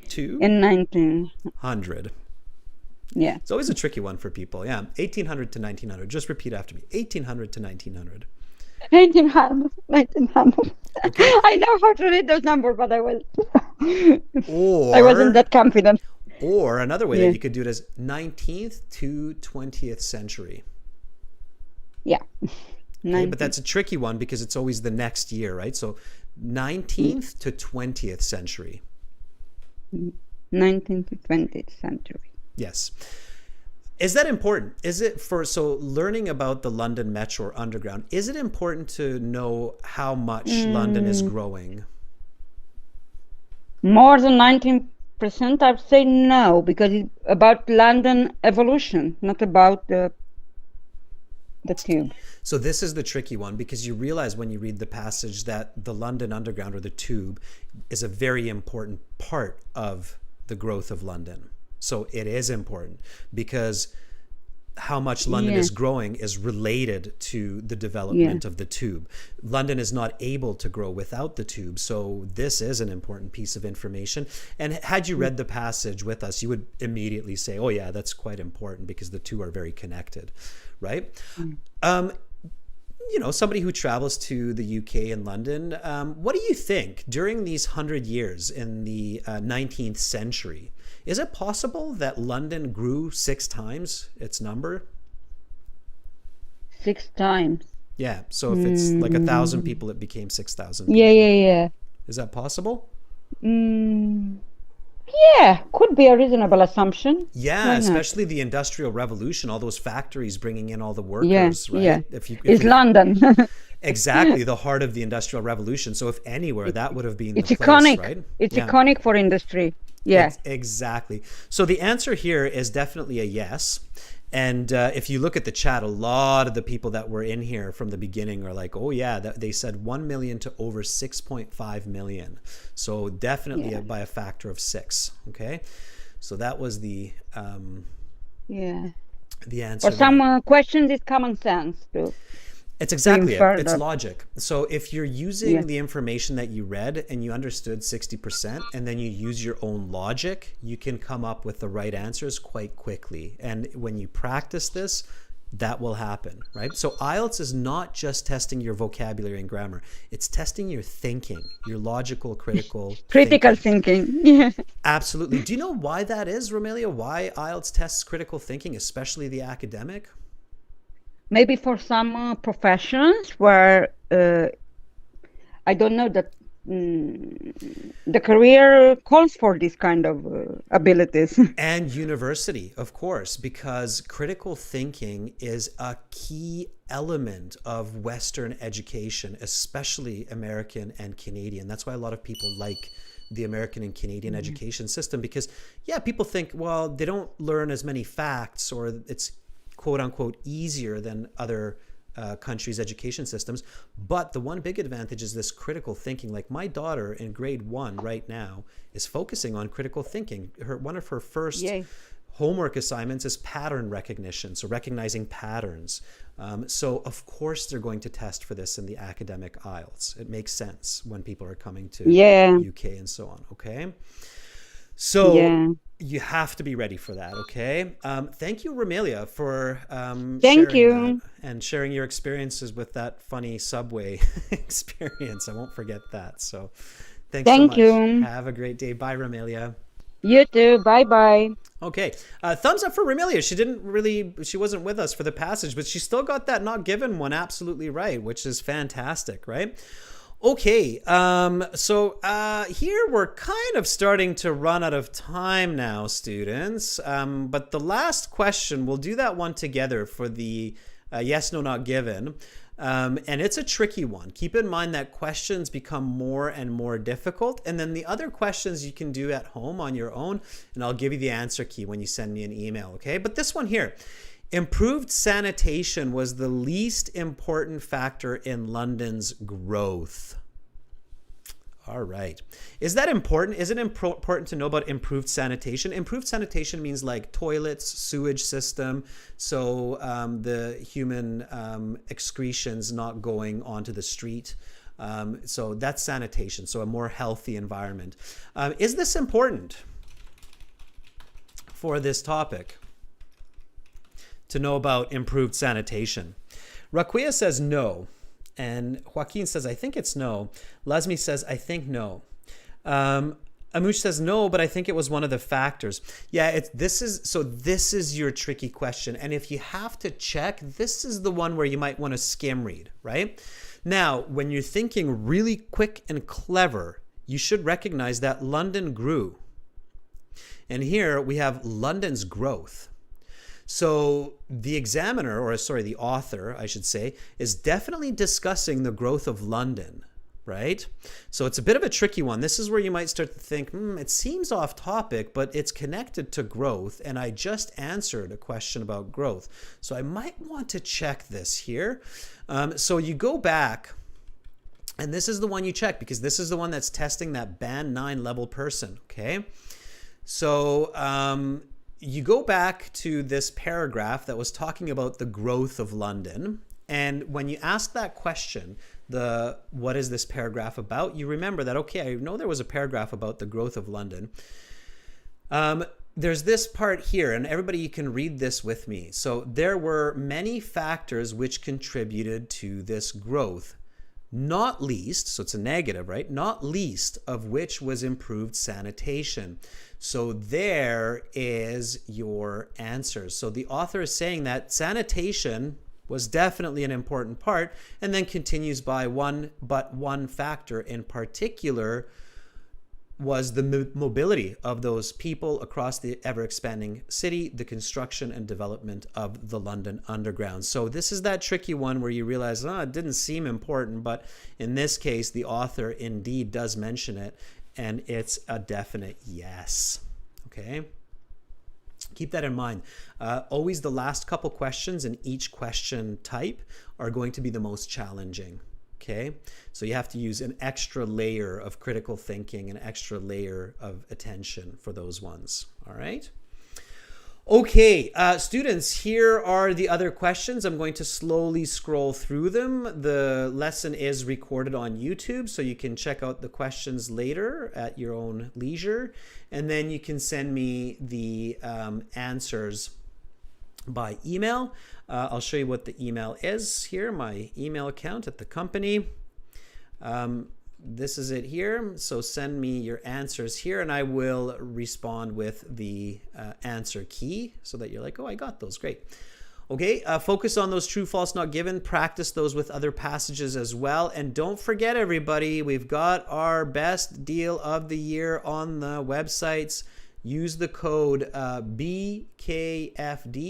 to in 1900. Yeah. It's always a tricky one for people. Yeah, 1800 to 1900. Just repeat after me. 1800 to 1900. 1800, 1900. Okay. I know how to read those numbers, but I Or wasn't that confident. Or another way Yeah. that you could do it is 19th to 20th century. Yeah. Okay, but that's a tricky one because it's always the next year, right? So 19th to 20th century. 19th to 20th century. Yes. Is that important? Is it so learning about the London Metro or Underground, is it important to know how much London is growing? More than 19%, I'd say no, because it's about London evolution, not about the tube. So this is the tricky one, because you realize when you read the passage that the London Underground or the tube is a very important part of the growth of London. So it is important because how much London is growing is related to the development of the tube. London is not able to grow without the tube. So this is an important piece of information. And had you read the passage with us, you would immediately say, oh yeah, that's quite important because the two are very connected, right? You know, somebody who travels to the UK and London, what do you think during these 100 years in the 19th century? Is it possible that London grew 6 times its number? 6 times. Yeah. So if it's like 1,000 people, it became 6,000 people. Yeah. Is that possible? Yeah, could be a reasonable assumption. Yeah, especially the Industrial Revolution, all those factories bringing in all the workers, right? Yeah. If London. Exactly, the heart of the Industrial Revolution. So if anywhere, that would have been it's the iconic, place, right? It's iconic for industry. Yeah. Exactly. So the answer here is definitely a yes. And if you look at the chat, a lot of the people that were in here from the beginning are like, oh yeah, they said 1 million to over 6.5 million. So definitely by a factor of 6. Okay. So that was the answer. For some questions, it's common sense too. It's exactly it. It's logic. So if you're using the information that you read and you understood 60% and then you use your own logic, you can come up with the right answers quite quickly. And when you practice this, that will happen, right? So IELTS is not just testing your vocabulary and grammar. It's testing your thinking, your logical, critical thinking. Yeah. Absolutely. Do you know why that is, Romelia? Why IELTS tests critical thinking, especially the academic? Maybe for some professions where I don't know that the career calls for this kind of abilities. And university, of course, because critical thinking is a key element of Western education, especially American and Canadian. That's why a lot of people like the American and Canadian education system, because people think, well, they don't learn as many facts, or it's quote unquote easier than other countries' education systems. But the one big advantage is this critical thinking. Like my daughter in grade 1 right now is focusing on critical thinking. One of her first homework assignments is pattern recognition, so recognizing patterns. So of course they're going to test for this in the academic IELTS. It makes sense when people are coming to UK and so on. Okay, so you have to be ready for that. Okay. Thank you, Romelia, for sharing your experiences with that funny subway experience. I won't forget that. So thanks so much. You. Have a great day. Bye, Romelia. You too. Bye. Okay. Thumbs up for Romelia. She wasn't with us for the passage, but she still got that not given one absolutely right, which is fantastic, right? Okay, so here we're kind of starting to run out of time now, students. But the last question, we'll do that one together for the yes, no, not given. And it's a tricky one. Keep in mind that questions become more and more difficult. And then the other questions you can do at home on your own. And I'll give you the answer key when you send me an email, okay? But this one here. Improved sanitation was the least important factor in London's growth. All right. Is that important? Is it important to know about improved sanitation? Improved sanitation means like toilets, sewage system. So the human excretions not going onto the street. So that's sanitation. So a more healthy environment. Is this important for this topic? to know about improved sanitation? Raquia says no. And Joaquin says, I think it's no. Lasmi says, I think no. Amush says no, but I think it was one of the factors. Yeah, this is your tricky question. And if you have to check, this is the one where you might want to skim read, right? Now, when you're thinking really quick and clever, you should recognize that London grew. And here we have London's growth. So the the author, I should say, is definitely discussing the growth of London, right? So it's a bit of a tricky one. This is where you might start to think, it seems off topic, but it's connected to growth. And I just answered a question about growth. So I might want to check this here. So you go back, and this is the one you check because this is the one that's testing that band 9 level person, okay? So you go back to this paragraph that was talking about the growth of London. And when you ask that question, what is this paragraph about? You remember that, okay, I know there was a paragraph about the growth of London. There's this part here, and everybody, you can read this with me. So there were many factors which contributed to this growth. Not least, so it's a negative, right? Not least of which was improved sanitation. So there is your answers. So the author is saying that sanitation was definitely an important part, and then continues by one factor in particular was the mobility of those people across the ever-expanding city, the construction and development of the London Underground. So this is that tricky one where you realize, it didn't seem important, but in this case, the author indeed does mention it, and it's a definite yes. Okay? Keep that in mind. Always the last couple questions in each question type are going to be the most challenging. Okay, so you have to use an extra layer of critical thinking, an extra layer of attention for those ones. All right. Okay, students, here are the other questions. I'm going to slowly scroll through them. The lesson is recorded on YouTube, so you can check out the questions later at your own leisure. And then you can send me the answers by email. I'll show you what the email is here, my email account at the company. This is it here. So send me your answers here and I will respond with the answer key so that you're like, oh, I got those. Great. Okay, focus on those true, false, not given. Practice those with other passages as well. And don't forget, everybody, we've got our best deal of the year on the websites. Use the code BKFD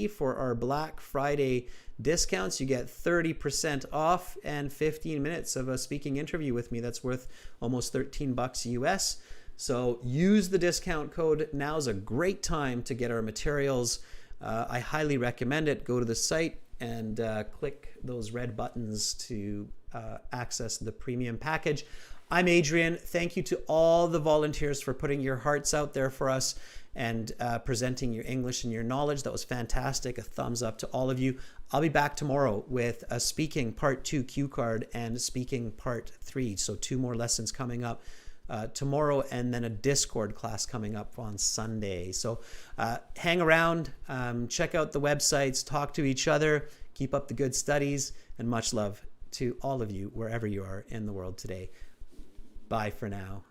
for our Black Friday discounts. You get 30% off and 15 minutes of a speaking interview with me. That's worth almost $13 US. So use the discount code. Now's a great time to get our materials. I highly recommend it. Go to the site and click those red buttons to access the premium package. I'm Adrian. Thank you to all the volunteers for putting your hearts out there for us and presenting your English and your knowledge. That was fantastic. A thumbs up to all of you. I'll be back tomorrow with a speaking part 2 cue card and speaking part 3. So 2 more lessons coming up tomorrow and then a Discord class coming up on Sunday. So hang around, check out the websites, talk to each other, keep up the good studies, and much love to all of you wherever you are in the world today. Bye for now.